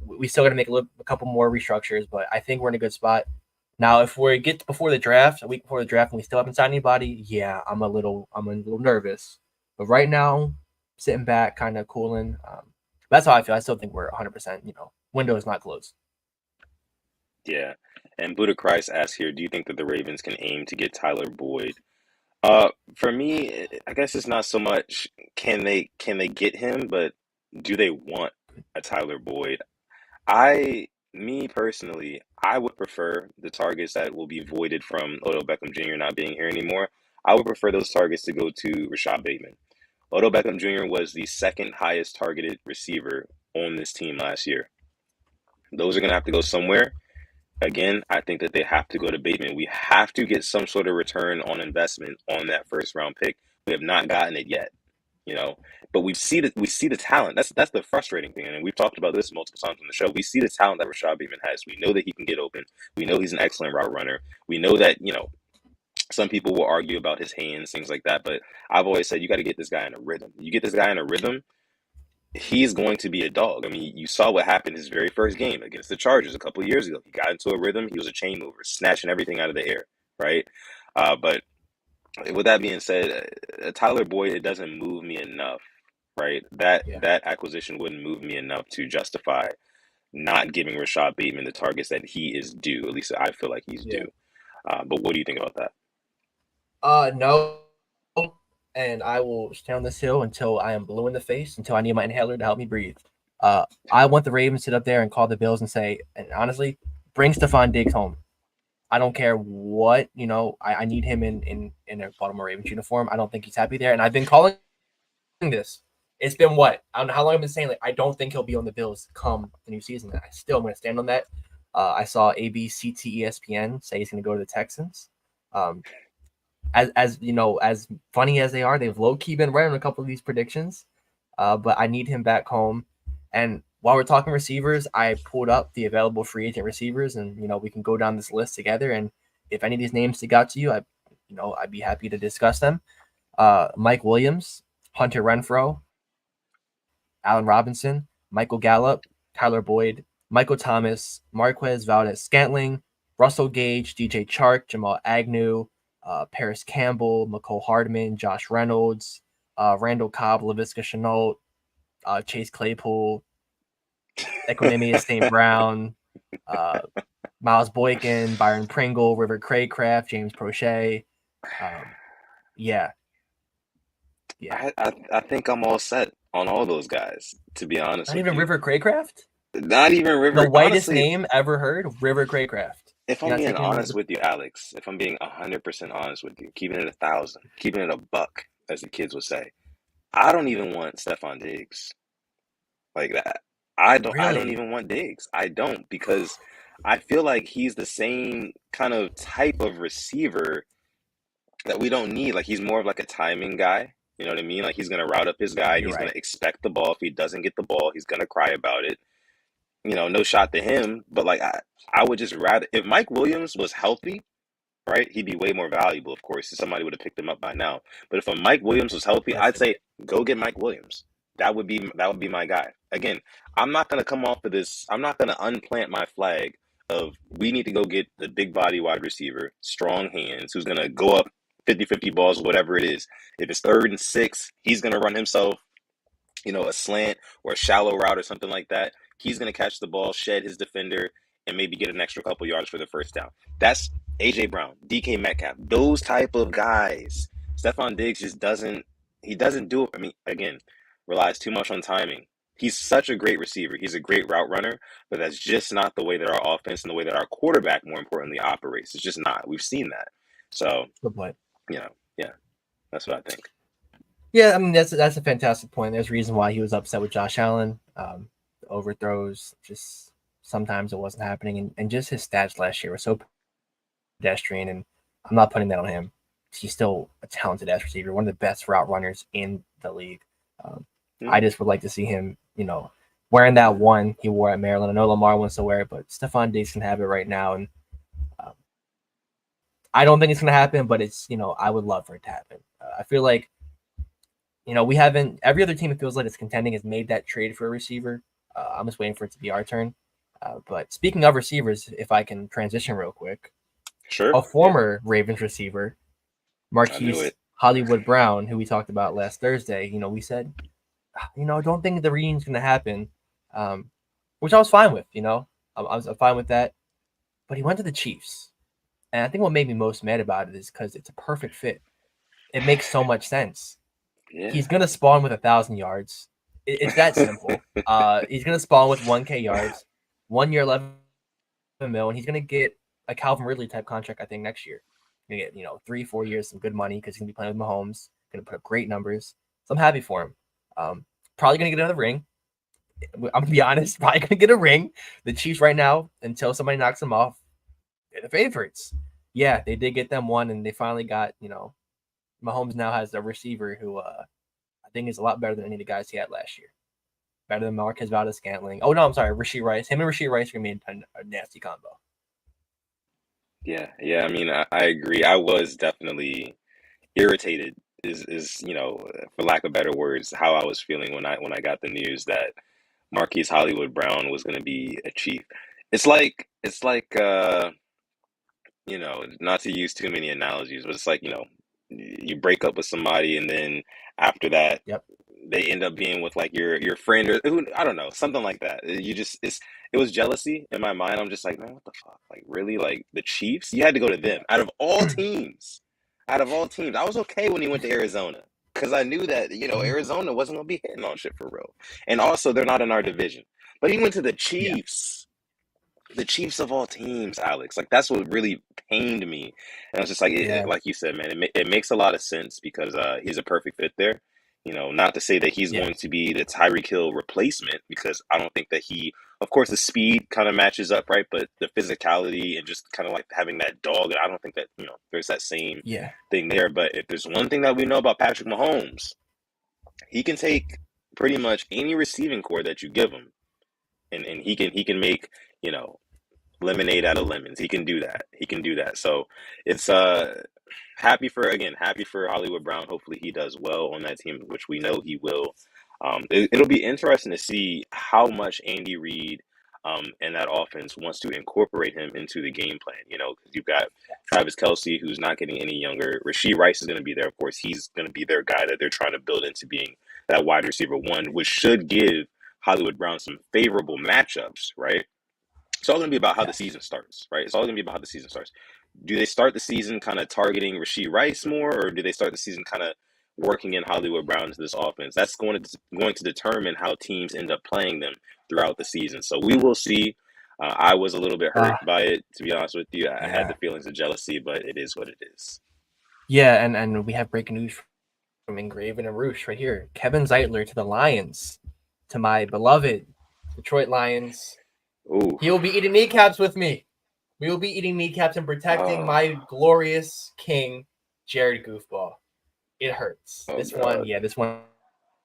we still got to make a couple more restructures, but I think we're in a good spot. Now, if we get before the draft, a week before the draft, and we still haven't signed anybody, yeah, I'm a little nervous. But right now, sitting back, kind of cooling. That's how I feel. I still think we're 100%. Window is not closed. Yeah, and Buddha Christ asks here, do you think that the Ravens can aim to get Tyler Boyd? For me, I guess it's not so much can they get him, but do they want a Tyler Boyd? Me personally, I would prefer the targets that will be voided from Odell Beckham Jr. not being here anymore. I would prefer those targets to go to Rashad Bateman. Odell Beckham Jr. was the second highest targeted receiver on this team last year. Those are going to have to go somewhere. Again, I think that they have to go to Bateman. We have to get some sort of return on investment on that first round pick. We have not gotten it yet, but we see the talent. That's the frustrating thing. And we've talked about this multiple times on the show. We see the talent that Rashad Bateman has. We know that he can get open. We know he's an excellent route runner. We know that, some people will argue about his hands, things like that. But I've always said you got to get this guy in a rhythm. You get this guy in a rhythm, he's going to be a dog. I mean, you saw what happened his very first game against the Chargers a couple of years ago. He got into a rhythm. He was a chain mover, snatching everything out of the air, right? But with that being said, Tyler Boyd, it doesn't move me enough, right? That acquisition wouldn't move me enough to justify not giving Rashad Bateman the targets that he is due. At least I feel like he's due. But what do you think about that? No. And I will stay on this hill until I am blue in the face, until I need my inhaler to help me breathe. I want the Ravens to sit up there and call the Bills and say, and honestly, bring Stephon Diggs home. I don't care what, I need him in a Baltimore Ravens uniform. I don't think he's happy there. And I've been calling this. It's been what? I don't know how long I've been saying, like, I don't think he'll be on the Bills come the new season. And I'm going to stand on that. I saw ABC, ESPN say he's going to go to the Texans. As funny as they are, they've low-key been right on a couple of these predictions. But I need him back home. And while we're talking receivers, I pulled up the available free agent receivers, and we can go down this list together. And if any of these names stick out to you, I'd be happy to discuss them. Mike Williams, Hunter Renfrow, Allen Robinson, Michael Gallup, Tyler Boyd, Michael Thomas, Marquez Valdez-Scantling, Russell Gage, DJ Chark, Jamal Agnew, Paris Campbell, McCole Hardman, Josh Reynolds, Randall Cobb, Laviska Shenault, Chase Claypool, Equanimous St. Brown, Miles Boykin, Byron Pringle, River Craycraft, James Prochet. Yeah. I think I'm all set on all those guys, to be honest. Not even River Craycraft? Not even River. The whitest name ever heard, River Craycraft. If I'm being honest with you, Alex, if I'm being 100% honest with you, keeping it 1,000, keeping it a buck, as the kids would say, I don't even want Stephon Diggs like that. I don't even want Diggs. I don't, because I feel like he's the same kind of type of receiver that we don't need. Like, he's more of like a timing guy. You know what I mean? Like, he's going to route up his guy. He's going to expect the ball. If he doesn't get the ball, he's going to cry about it. No shot to him, but like I would just rather, if Mike Williams was healthy, right, he'd be way more valuable, of course, if somebody would have picked him up by now. But if a Mike Williams was healthy, I'd say go get Mike Williams. That would be my guy. Again, I'm not going to come off of this. I'm not going to unplant my flag of we need to go get the big body wide receiver, strong hands, who's going to go up 50-50 balls, whatever it is. If it's 3rd and 6, he's going to run himself, a slant or a shallow route or something like that. He's going to catch the ball, shed his defender, and maybe get an extra couple yards for the first down. That's A.J. Brown, DK Metcalf, those type of guys. Stephon Diggs just doesn't do it. I mean, again, relies too much on timing. He's such a great receiver. He's a great route runner, but that's just not the way that our offense and the way that our quarterback, more importantly, operates. It's just not. We've seen that. So, good point. That's what I think. Yeah, I mean, that's a fantastic point. There's a reason why he was upset with Josh Allen. Overthrows, just sometimes it wasn't happening, and just his stats last year were so pedestrian, and I'm not putting that on him. He's still a talented ass receiver, one of the best route runners in the league. I just would like to see him, wearing that one he wore at Maryland. I know Lamar wants to wear it, but Stephon Diggs can have it right now. And um, I don't think it's going to happen, but it's, I would love for it to happen. I feel like, we haven't, every other team it feels like it's contending has made that trade for a receiver. I'm just waiting for it to be our turn. But speaking of receivers, if I can transition real quick, sure. A former Ravens receiver, Marquise Hollywood Brown, who we talked about last Thursday, we said, I don't think the reunion's going to happen, which I was fine with, I was fine with that. But he went to the Chiefs. And I think what made me most mad about it is because it's a perfect fit. It makes so much sense. Yeah. He's going to spawn with 1,000 yards. It's that simple. He's going to spawn with 1K yards, 1 year, 11 mil, and he's going to get a Calvin Ridley type contract, I think, next year. He's going to get, 3-4 years, some good money because he's going to be playing with Mahomes, going to put up great numbers. So I'm happy for him. Probably going to get another ring. I'm going to be honest, probably going to get a ring. The Chiefs right now, until somebody knocks them off, they're the favorites. Yeah, they did get them one, and they finally got, Mahomes now has a receiver who I think is a lot better than any of the guys he had last year. Better than Marquez Valdes-Scantling. Oh, no, I'm sorry, Rashee Rice. Him and Rashee Rice remain a nasty combo. Yeah. I mean, I agree. I was definitely irritated is for lack of better words, how I was feeling when I got the news that Marquise Hollywood Brown was going to be a Chief. It's like not to use too many analogies, but it's like, you break up with somebody and then after that, yep, they end up being with like your friend or who, I don't know, something like that. It was jealousy in my mind. I'm just like, man, what the fuck? Like, really? Like the Chiefs? You had to go to them out of all teams. Out of all teams, I was okay when he went to Arizona because I knew that Arizona wasn't gonna be hitting on shit for real, and also they're not in our division. But he went to the Chiefs. Yeah. The Chiefs of all teams, Alex. Like that's what really pained me, and I was just like, like you said, man, it makes a lot of sense because he's a perfect fit there. Not to say that he's going to be the Tyreek Hill replacement because I don't think that of course, the speed kind of matches up, right? But the physicality and just kind of like having that dog, I don't think that, there's that same thing there. But if there's one thing that we know about Patrick Mahomes, he can take pretty much any receiving core that you give him and he can make, lemonade out of lemons. He can do that. So it's happy for Hollywood Brown. Hopefully he does well on that team, which we know he will. It'll be interesting to see how much Andy Reid and that offense wants to incorporate him into the game plan. Because you've got Travis Kelce, who's not getting any younger. Rashee Rice is going to be there. Of course, he's going to be their guy that they're trying to build into being that wide receiver one, which should give Hollywood Brown some favorable matchups, right? It's all going to be about how the season starts, right? It's all going to be about how the season starts. Do they start the season kind of targeting Rashee Rice more, or do they start the season kind of working in Hollywood Brown into this offense? That's going to determine how teams end up playing them throughout the season. So we will see. I was a little bit hurt by it, to be honest with you. I had the feelings of jealousy, but it is what it is. Yeah, and we have breaking news from Engraven and Roosh right here. Kevin Zeitler to the Lions, to my beloved Detroit Lions. Ooh. He will be eating kneecaps with me. We will be eating kneecaps and protecting my glorious king, Jared Goofball. It hurts. This one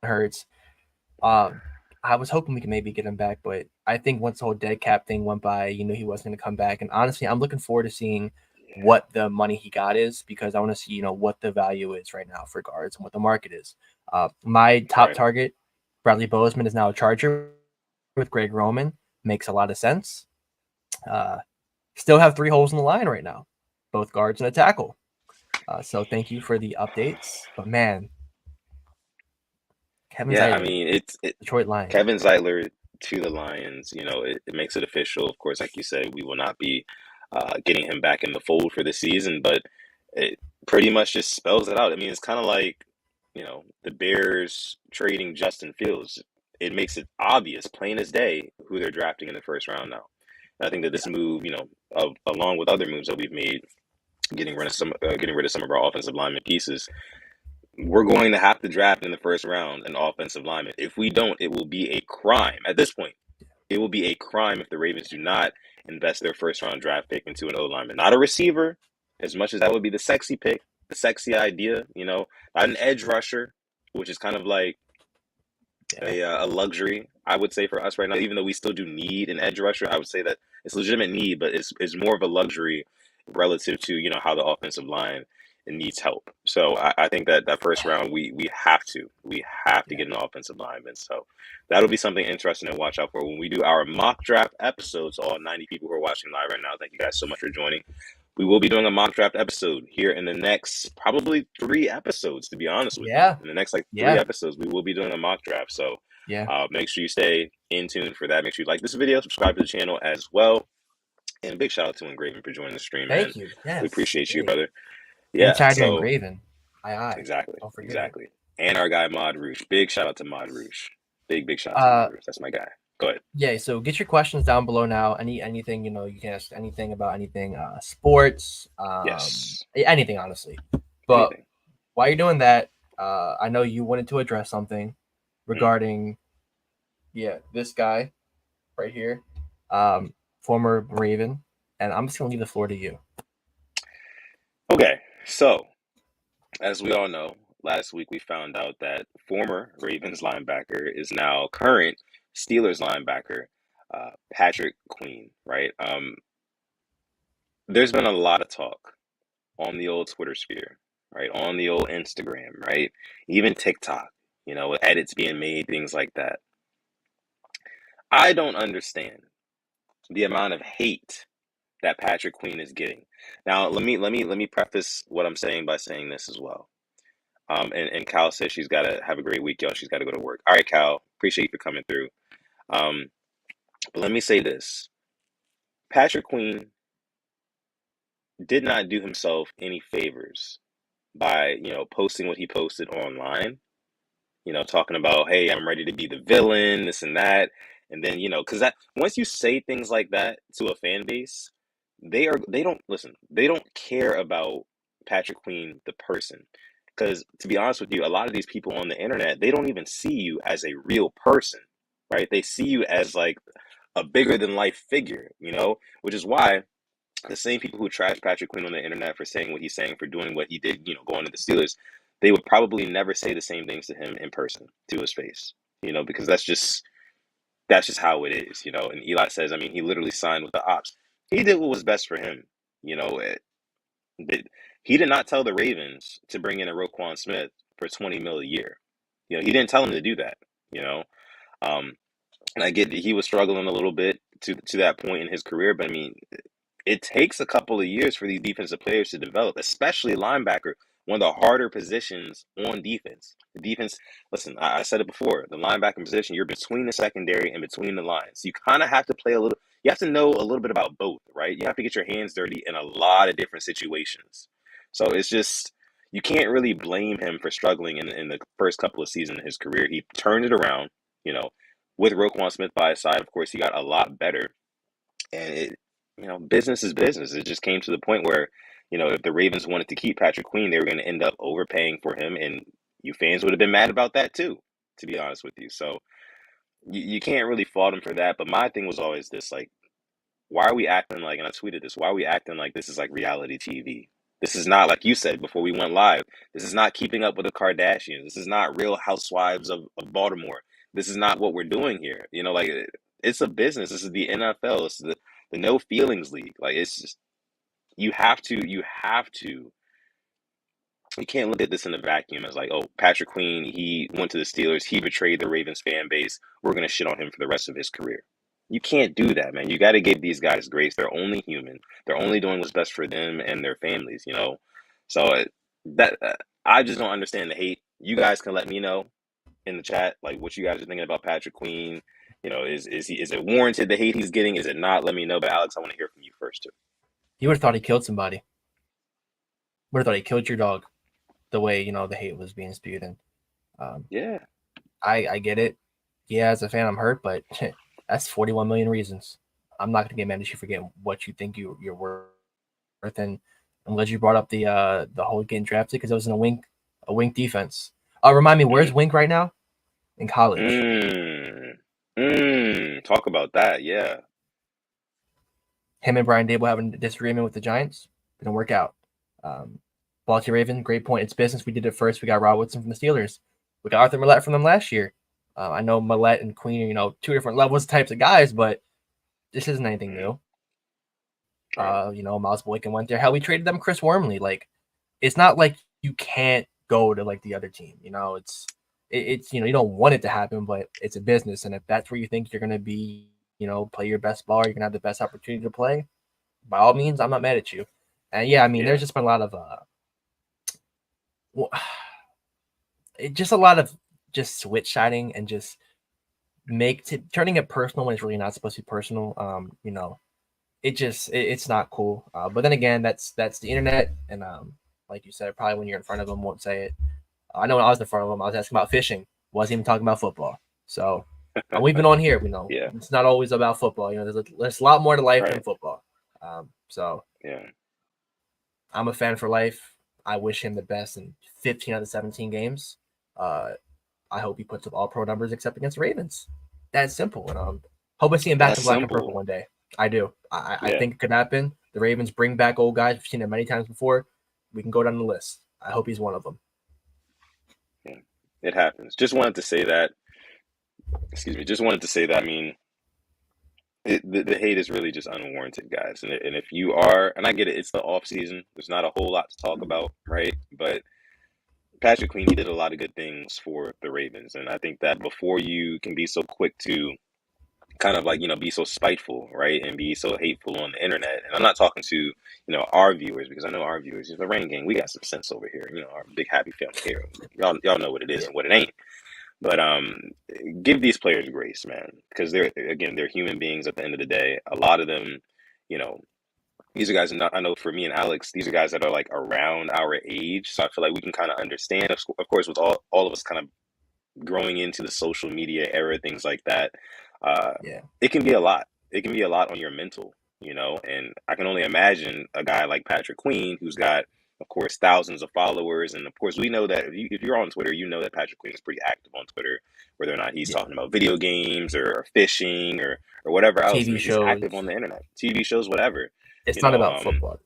hurts. I was hoping we could maybe get him back, but I think once the whole dead cap thing went by, he wasn't going to come back. And honestly, I'm looking forward to seeing what the money he got is because I want to see, what the value is right now for guards and what the market is. My top target, Bradley Bozeman, is now a Charger with Greg Roman. Makes a lot of sense. Still have 3 holes in the line right now, both guards and a tackle. So thank you for the updates. But man, Kevin Zeitler, I mean, it's Detroit Lions. Kevin Zeitler to the Lions. It makes it official. Of course, like you said, we will not be getting him back in the fold for the season, but it pretty much just spells it out. I mean, it's kind of like the Bears trading Justin Fields. It makes it obvious, plain as day, who they're drafting in the first round now. And I think that this move, along with other moves that we've made, getting rid of some of our offensive lineman pieces, we're going to have to draft in the first round an offensive lineman. If we don't, it will be a crime. At this point, it will be a crime if the Ravens do not invest their first round draft pick into an O lineman, not a receiver. As much as that would be the sexy pick, the sexy idea, not an edge rusher, which is kind of like a luxury, I would say, for us right now. Even though we still do need an edge rusher, I would say that it's a legitimate need, but it's more of a luxury relative to how the offensive line needs help. So I think that first round we have to get an offensive lineman. So that'll be something interesting to watch out for when we do our mock draft episodes. All 90 people who are watching live right now, thank you guys so much for joining. We will be doing a mock draft episode here in the next probably 3 episodes, to be honest with you. In the next 3 episodes, we will be doing a mock draft. So make sure you stay in tune for that. Make sure you like this video, subscribe to the channel as well. And a big shout out to Engraven for joining the stream, man. Thank you. Yes. We appreciate you, brother. Yeah. Insider Engraven. Aye. Exactly. Don't forget exactly. And our guy Mod Rouge. Big shout out to Mod Rouge. Big shout out to Mod Rouge. That's my guy. Go ahead. Yeah, so get your questions down below now. Anything, you can ask anything about anything, sports, anything, honestly. But while you're doing that, I know you wanted to address something regarding, this guy right here, former Raven, and I'm just going to leave the floor to you. Okay, so as we all know, last week we found out that former Ravens linebacker is now current Steelers linebacker, Patrick Queen, right? There's been a lot of talk on the old Twitter sphere, right? On the old Instagram, right? Even TikTok, with edits being made, things like that. I don't understand the amount of hate that Patrick Queen is getting. Now, let me preface what I'm saying by saying this as well. And Cal says she's got to have a great week, y'all. She's got to go to work. All right, Cal, appreciate you for coming through. But let me say this. Patrick Queen did not do himself any favors by, posting what he posted online, talking about, hey, I'm ready to be the villain, this and that. And then, because once you say things like that to a fan base, they don't care about Patrick Queen, the person. Because to be honest with you, a lot of these people on the internet, they don't even see you as a real person, right? They see you as like a bigger than life figure, which is why the same people who trash Patrick Quinn on the internet for saying what he's saying, for doing what he did, going to the Steelers, they would probably never say the same things to him in person, to his face, because that's just how it is, And Eli says, I mean, he literally signed with the ops. He did what was best for him, he did not tell the Ravens to bring in a Roquan Smith for $20 million a year. He didn't tell him to do that, and I get that he was struggling a little bit to that point in his career, but I mean, it takes a couple of years for these defensive players to develop, especially linebacker, one of the harder positions on defense. The defense, listen, I said it before, the linebacking position, you're between the secondary and between the lines. You kind of have to you have to know a little bit about both, right? You have to get your hands dirty in a lot of different situations. So it's just, you can't really blame him for struggling in the first couple of seasons of his career. He turned it around, with Roquan Smith by his side. Of course, he got a lot better. And business is business. It just came to the point where, if the Ravens wanted to keep Patrick Queen, they were going to end up overpaying for him. And you fans would have been mad about that too, to be honest with you. So you can't really fault him for that. But my thing was always this, like, why are we acting like, and I tweeted this, why are we acting like this is like reality TV? This is not, like you said before we went live, this is not Keeping Up with the Kardashians. This is not Real Housewives of Baltimore. This is not what we're doing here. Like, it's a business. This is the NFL. It's the no feelings league. Like, it's just, you can't look at this in a vacuum as like, oh, Patrick Queen, he went to the Steelers, he betrayed the Ravens fan base, we're going to shit on him for the rest of his career. You can't do that, man. You got to give these guys grace. They're only human. They're only doing what's best for them and their families, So I just don't understand the hate. You guys can let me know in the chat, like, what you guys are thinking about Patrick Queen. Is it warranted, the hate he's getting? Is it not? Let me know. But Alex, I want to hear from you first too. You would have thought he killed somebody. Would have thought he killed your dog. The way the hate was being spewed in. Yeah, I get it. Yeah, as a fan, I'm hurt, but that's 41 million reasons. I'm not gonna get mad at you for getting what you think you're worth. And I'm glad you brought up the whole getting drafted, because it was in a wink defense. Remind me, where's Wink right now? In college. Talk about that. Yeah. Him and Brian Dable having a disagreement with the Giants. Didn't work out. Baltimore Raven, great point. It's business. We did it first. We got Rod Woodson from the Steelers. We got Arthur Millette from them last year. I know Millette and Queen are, two different levels, types of guys, but this isn't anything new. Miles Boykin went there. Hell, we traded them Chris Wormley. Like, it's not like you can't go to like the other team. It's you don't want it to happen, but it's a business, and if that's where you think you're gonna be, play your best ball, you're gonna have the best opportunity to play. By all means, I'm not mad at you. And there's just been a lot of just switch siding and just turning it personal when it's really not supposed to be personal. It's not cool. But then again, that's the internet, and like you said, probably when you're in front of them, won't say it. I know when I was in front of them, I was asking about fishing. Wasn't even talking about football. So we've been on here. It's not always about football. There's a lot more to life than football. I'm a fan for life. I wish him the best in 15 out of 17 games. I hope he puts up all pro numbers except against the Ravens. That's simple. And hope I see him back in black and purple one day. I do. I think it could happen. The Ravens bring back old guys. We've seen it many times before. We can go down the list. I hope he's one of them. Yeah, it happens. Just wanted to say that. Excuse me. Just wanted to say that. I mean, the hate is really just unwarranted, guys. And if you are, and I get it, it's the off season. There's not a whole lot to talk about, right? But Patrick Queen, he did a lot of good things for the Ravens, and I think that before you can be so quick to kind of like be so spiteful, right, and be so hateful on the internet, and I'm not talking to our viewers, because I know our viewers, the Rain Gang, we got some sense over here, our big happy family here. Y'all know what it is and what it ain't. But give these players grace, man, because they're human beings at the end of the day. A lot of them, these are guys, I know for me and Alex, these are guys that are like around our age. So I feel like we can kind of understand, of course, with all of us kind of growing into the social media era, things like that. It can be a lot. It can be a lot on your mental, and I can only imagine a guy like Patrick Queen, who's got, of course, thousands of followers. And of course, we know that if you're on Twitter, you know that Patrick Queen is pretty active on Twitter, whether or not he's talking about video games or fishing or whatever else. TV he's shows. active on the internet, TV shows, whatever. It's not about football.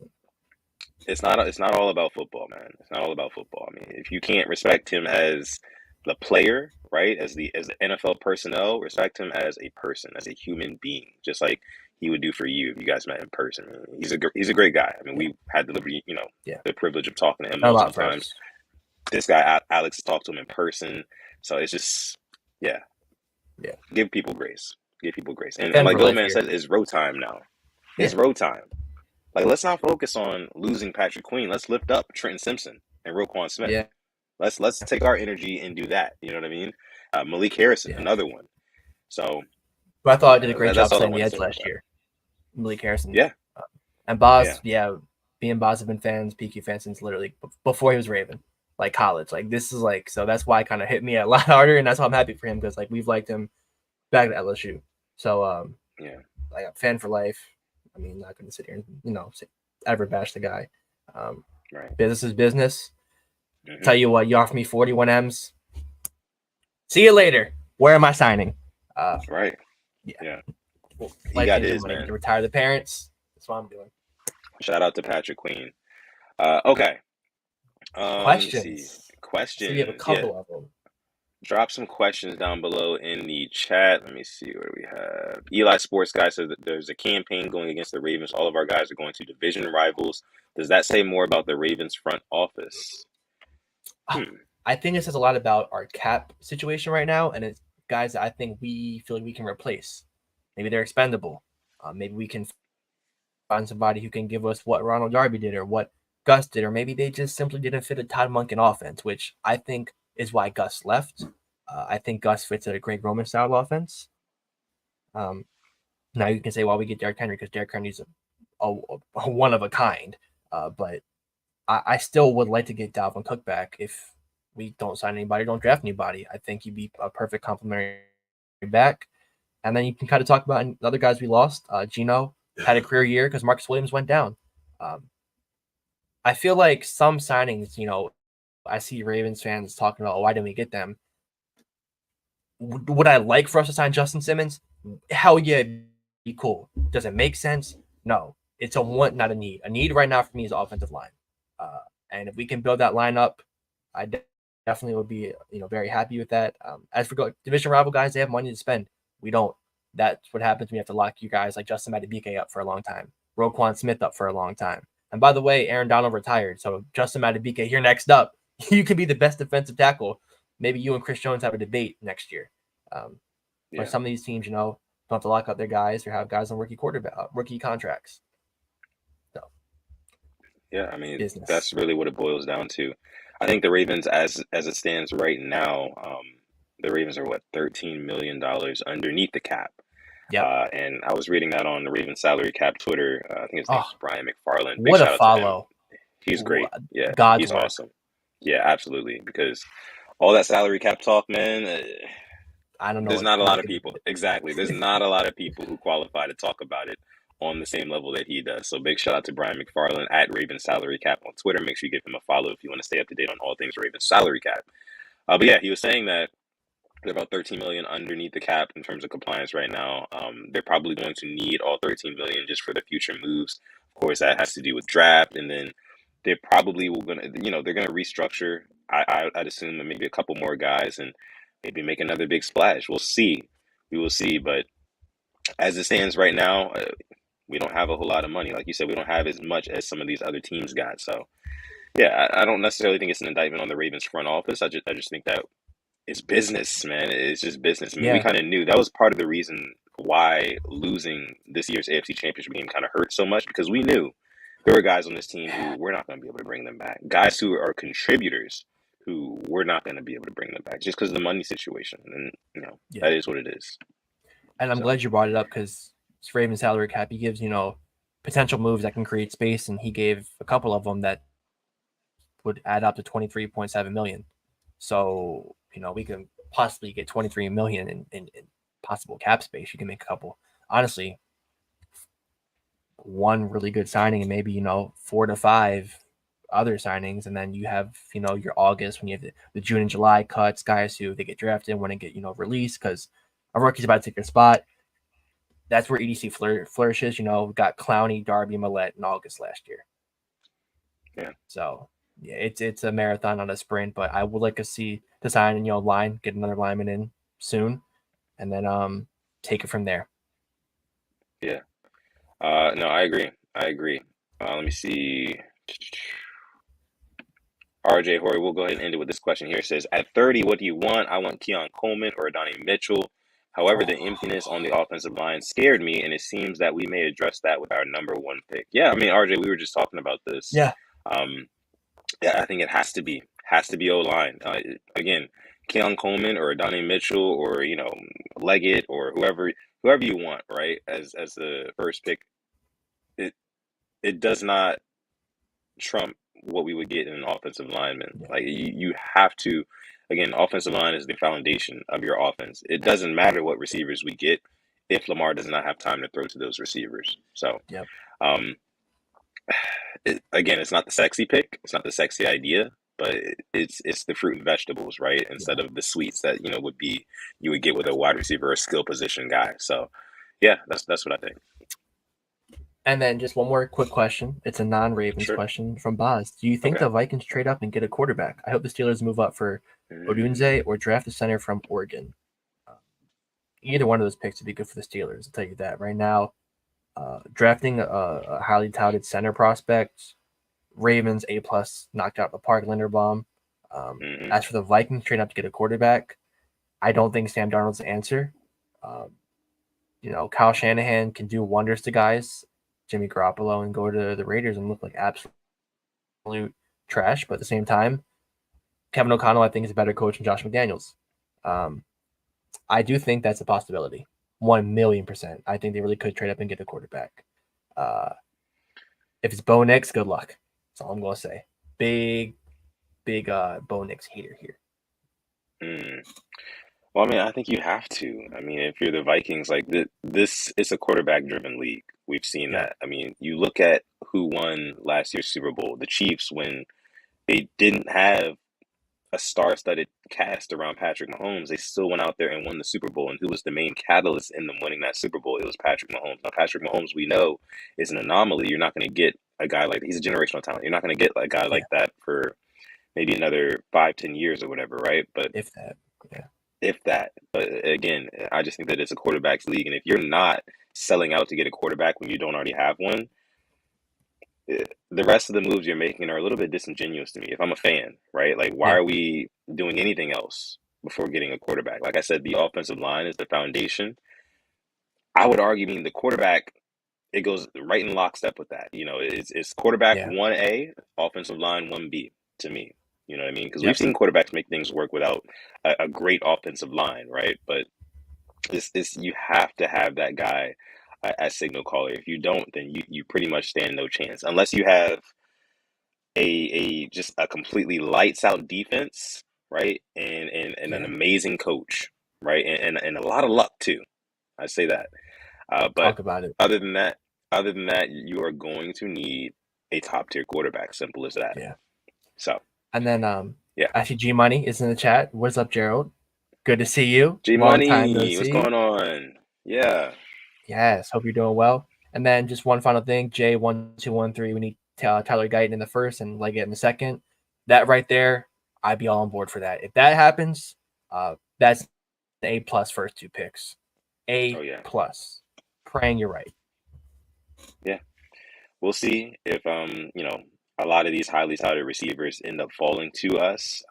It's not all about football, man. It's not all about football. I mean, if you can't respect him as the player, right, as the NFL personnel, respect him as a person, as a human being, just like he would do for you if you guys met in person. I mean, he's a great guy. I mean, we had the liberty, the privilege of talking to him multiple times. This guy, Alex, has talked to him in person, so it's just, give people grace. Give people grace. And like the old man said, it's road time now. It's road time. Like, let's not focus on losing Patrick Queen. Let's lift up Trenton Simpson and Roquan Smith. Yeah. Let's take our energy and do that. You know what I mean? Malik Harrison, another one. So, but I thought I did a great job playing the edge last year. Malik Harrison. Yeah. And Boz, me and Boz have been PQ fans since literally before he was Raven, like college. Like, this is like, so that's why it kind of hit me a lot harder, and that's why I'm happy for him, because like we've liked him back at LSU. So like a fan for life. I mean, not going to sit here and ever bash the guy. Business is business. Mm-hmm. Tell you what, you offer me 41 M's. See you later. Where am I signing? Right. Yeah. Well, he got his, man. To retire the parents. That's what I'm doing. Shout out to Patrick Queen. Okay. Questions. Questions. So we have a couple of them. Drop some questions down below in the chat. Let me see what we have. Eli Sports Guy says that there's a campaign going against the Ravens. All of our guys are going to division rivals. Does that say more about the Ravens front office? I think it says a lot about our cap situation right now, and it's guys that I think we feel like we can replace. Maybe they're expendable. Maybe we can find somebody who can give us what Ronald Darby did or what Gus did, or maybe they just simply didn't fit a Todd Monken offense, which I think is why Gus left. I think Gus fits a Greg Roman style offense. Now you can say, well, we get Derrick Henry because Derrick Henry's a one of a kind. But I still would like to get Dalvin Cook back if we don't sign anybody, don't draft anybody. I think he'd be a perfect complementary back. And then you can kind of talk about the other guys we lost. Gino had a career year because Marcus Williams went down. I feel like some signings, I see Ravens fans talking about, why didn't we get them? Would I like for us to sign Justin Simmons? Hell yeah, be cool. Does it make sense? No. It's a want, not a need. A need right now for me is offensive line. And if we can build that line up, I definitely would be very happy with that. As for division rival guys, they have money to spend. We don't. That's what happens when you have to lock you guys like Justin Madubuike up for a long time, Roquan Smith up for a long time. And by the way, Aaron Donald retired, so Justin Madubuike here next up. You can be the best defensive tackle. Maybe you and Chris Jones have a debate next year. But some of these teams, don't have to lock up their guys or have guys on rookie contracts. So, yeah, I mean, business. That's really what it boils down to. I think the Ravens, as it stands right now, the Ravens are $13 million underneath the cap. Yeah. And I was reading that on the Ravens salary cap Twitter. I think his name's Brian McFarland. Big what shout a out follow! To him. He's great. Yeah, God's he's work. awesome. Yeah, absolutely. Because all that salary cap talk, man. I don't know. There's not a lot of people. Exactly. There's not a lot of people who qualify to talk about it on the same level that he does. So big shout out to Brian McFarland at Ravens Salary Cap on Twitter. Make sure you give him a follow if you want to stay up to date on all things Ravens Salary Cap. But yeah, he was saying that they're about 13 million underneath the cap in terms of compliance right now. They're probably going to need all 13 million just for the future moves. Of course, that has to do with draft, and then they probably will they're gonna restructure. I'd assume that maybe a couple more guys and maybe make another big splash. We'll see. We will see. But as it stands right now, we don't have a whole lot of money. Like you said, we don't have as much as some of these other teams got. So yeah, I don't necessarily think it's an indictment on the Ravens front office. I just think that it's business, man. It's just business. I mean, we kind of knew that was part of the reason why losing this year's AFC Championship game kind of hurt so much, because we knew there were guys on this team who we're not going to be able to bring them back. Guys who are contributors who we're not going to be able to bring them back just because of the money situation. And, that is what it is. And I'm glad you brought it up, because it's Ravens salary cap. He gives, potential moves that can create space, and he gave a couple of them that would add up to 23.7 million. So, we can possibly get 23 million in possible cap space. You can make a couple. Honestly, one really good signing and maybe, 4 to 5 other signings. And then you have, your August when you have the June and July cuts, guys who they get drafted want to get, released because a rookie's about to take their spot. That's where EDC flourishes. We got Clowney, Darby, Millette in August last year. Yeah. So, yeah, it's a marathon, not a sprint, but I would like to see the sign, line, get another lineman in soon, and then take it from there. Yeah. No, I agree. Let me see. RJ Horry, we'll go ahead and end it with this question here. It says, at 30, what do you want? I want Keon Coleman or Adonai Mitchell. However, the emptiness on the offensive line scared me, and it seems that we may address that with our number 1 pick. Yeah, I mean, RJ, we were just talking about this. Yeah. Yeah, I think it has to be O-line. Again, Keon Coleman or Adonai Mitchell or, Leggett or whoever you want, right, as the first pick, it does not trump what we would get in an offensive lineman. Yeah. Like you have to, again, offensive line is the foundation of your offense. It doesn't matter what receivers we get if Lamar does not have time to throw to those receivers. So, yep. Again, it's not the sexy pick. It's not the sexy idea, but it's the fruit and vegetables, right? Instead of the sweets that, you would get with a wide receiver or skill position guy. So, yeah, that's what I think. And then just one more quick question. It's a non-Ravens question from Boz. Do you think the Vikings trade up and get a quarterback? I hope the Steelers move up for Odunze or draft a center from Oregon. Either one of those picks would be good for the Steelers. I'll tell you that right now. Drafting a highly touted center prospect, Ravens A+ knocked out the park, Linderbaum. As for the Vikings trade up to get a quarterback, I don't think Sam Darnold's the answer. Kyle Shanahan can do wonders to guys, Jimmy Garoppolo, and go to the Raiders and look like absolute trash. But at the same time, Kevin O'Connell, I think, is a better coach than Josh McDaniels. I do think that's a possibility. 1,000,000%. I think they really could trade up and get a quarterback. If it's Bo Nix, good luck. That's all I'm going to say. Big Bo Nix hater here. Well, I mean, I think you have to. I mean, if you're the Vikings, like this is a quarterback-driven league. We've seen that. I mean, you look at who won last year's Super Bowl. The Chiefs, when they didn't have a star-studded cast around Patrick Mahomes, they still went out there and won the Super Bowl. And who was the main catalyst in them winning that Super Bowl? It was Patrick Mahomes. Now, Patrick Mahomes, we know, is an anomaly. You're not going to get a guy like he's a generational talent. You're not going to get a guy like that for maybe another 5-10 years or whatever, right? But if that. Yeah. if that. But again, I just think that it's a quarterback's league, and if you're not selling out to get a quarterback when you don't already have one, the rest of the moves you're making are a little bit disingenuous to me. If I'm a fan, right? Like, why Yeah. are we doing anything else before getting a quarterback? Like I said, the offensive line is the foundation. I would argue, I mean, the quarterback, it goes right in lockstep with that. You know, it's quarterback Yeah. 1A, offensive line 1B to me. You know what I mean? Because we've Yep. seen quarterbacks make things work without a great offensive line, right? But this you have to have that guy as signal caller. If you don't, then you pretty much stand no chance unless you have a just a completely lights out defense, right? And an Yeah. amazing coach, right? And a lot of luck too. I say that. But Talk about it. other than that, you are going to need a top tier quarterback. Simple as that. Yeah. So And then yeah. actually G Money is in the chat. What's up, Gerald? Good to see you. G Long time no Money, what's see. going on? Yeah. Yes, hope you're doing well. And then just one final thing, J1213. We need Tyler Guyton in the first and Leggett in the second. That right there, I'd be all on board for that. If that happens, that's the A+ first 2 picks. A+. Oh yeah. Praying you're right. Yeah. We'll see if a lot of these highly touted receivers end up falling to us.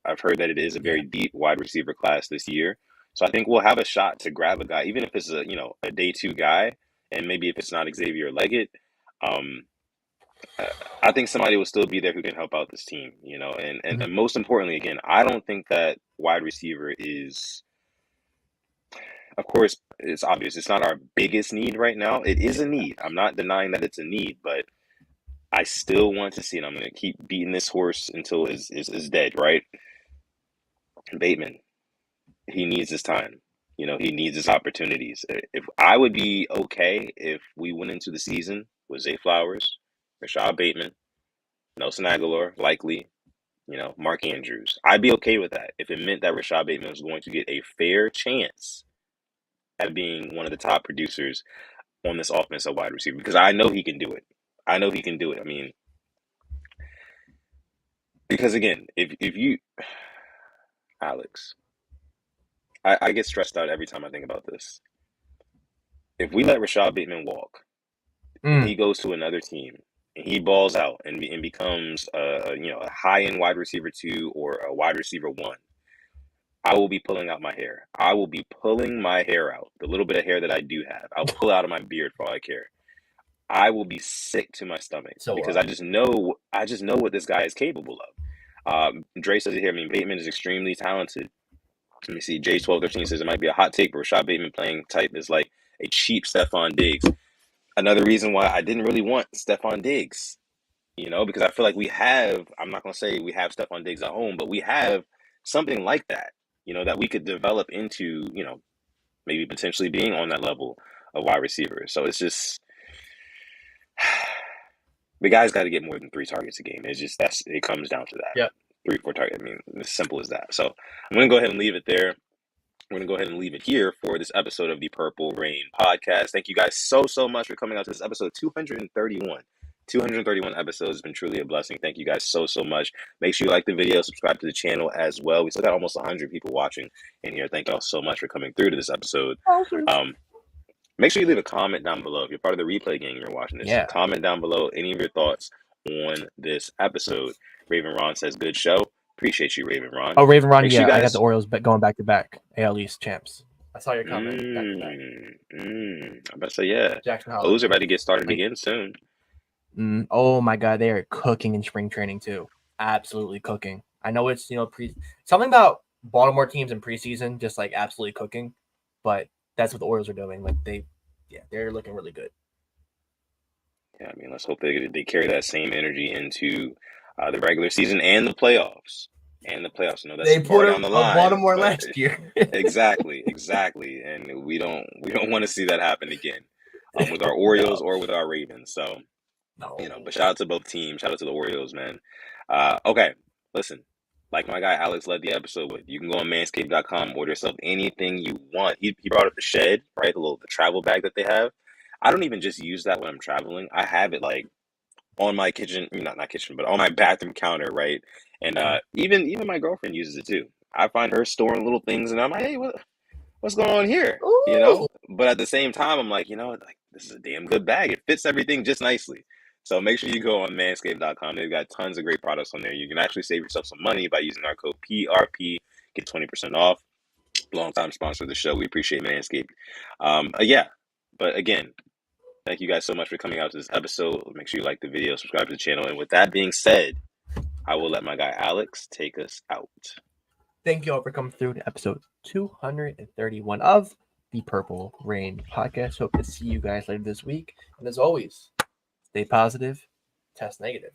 I've heard that it is a very deep wide receiver class this year, so I think we'll have a shot to grab a guy, even if it's a day 2 guy, and maybe if it's not Xavier Leggett. Um, I think somebody will still be there who can help out this team, and most importantly, again, I don't think that wide receiver is, of course, it's obvious it's not our biggest need right now. It is a need. I'm not denying that it's a need, but I still want to see, and I'm going to keep beating this horse until it's dead, right? Bateman, he needs his time. He needs his opportunities. If I would be okay if we went into the season with Zay Flowers, Rashad Bateman, Nelson Aguilar, likely, Mark Andrews. I'd be okay with that if it meant that Rashad Bateman was going to get a fair chance at being one of the top producers on this offense at wide receiver, because I know he can do it. I mean, because again, if you, Alex, I get stressed out every time I think about this. If we let Rashad Bateman walk, and he goes to another team, and he balls out and becomes a high end wide receiver 2 or a wide receiver 1, I will be pulling out my hair. I will be pulling my hair out. The little bit of hair that I do have, I'll pull out of my beard for all I care. I will be sick to my stomach because I just know what this guy is capable of. Dre says it here. I mean, Bateman is extremely talented. Let me see. J1213 says it might be a hot take, but Rashad Bateman playing type is like a cheap Stephon Diggs. Another reason why I didn't really want Stephon Diggs, because I feel like we have, I'm not going to say we have Stephon Diggs at home, but we have something like that, that we could develop into, maybe potentially being on that level of wide receiver. So it's just, the guy's got to get more than 3 targets a game. It comes down to that. Yeah. 3 or 4 targets. I mean, as simple as that. So I'm going to go ahead and leave it there. We're going to go ahead and leave it here for this episode of the Purple Rain podcast. Thank you guys so much for coming out to this episode 231. 231 episodes has been truly a blessing. Thank you guys so much. Make sure you like the video, subscribe to the channel as well. We still got almost 100 people watching in here. Thank y'all so much for coming through to this episode. Make sure you leave a comment down below. If you're part of the replay gang and you're watching this, comment down below any of your thoughts on this episode. Raven Ron says, good show. Appreciate you, Raven Ron. Oh, Raven Ron, yeah, I got the Orioles going back-to-back AL East champs. I saw your comment. I'm about to say, yeah. Jackson Hollow. Those are about to get started again soon. Oh my God, they are cooking in spring training too. Absolutely cooking. I know it's something about Baltimore teams in preseason, just like absolutely cooking, but that's what the Orioles are doing. Like they're looking really good. Yeah, I mean, let's hope they carry that same energy into the regular season and the playoffs. You know, that's they put on the line. Baltimore last year. exactly, and we don't want to see that happen again with our Orioles or with our Ravens. So, but shout out to both teams. Shout out to the Orioles, man. Okay, listen. Like my guy Alex led the episode with, you can go on manscaped.com, order yourself anything you want. He brought up the shed, right? The travel bag that they have. I don't even just use that when I'm traveling. I have it like on my kitchen, not kitchen, but on my bathroom counter, right? And even my girlfriend uses it too. I find her storing little things, and I'm like, hey, what's going on here? Ooh. But at the same time, I'm like, like this is a damn good bag. It fits everything just nicely. So make sure you go on manscaped.com. They've got tons of great products on there. You can actually save yourself some money by using our code PRP. Get 20% off. Long-time sponsor of the show. We appreciate Manscaped. Yeah. But again, thank you guys so much for coming out to this episode. Make sure you like the video, subscribe to the channel. And with that being said, I will let my guy Alex take us out. Thank you all for coming through to episode 231 of the Purple Rain Podcast. Hope to see you guys later this week. And as always, stay positive, test negative.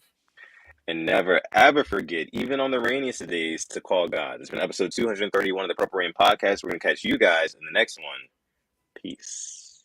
And never, ever forget, even on the rainiest of days, to call God. It's been episode 231 of the Purple Rain Podcast. We're going to catch you guys in the next one. Peace.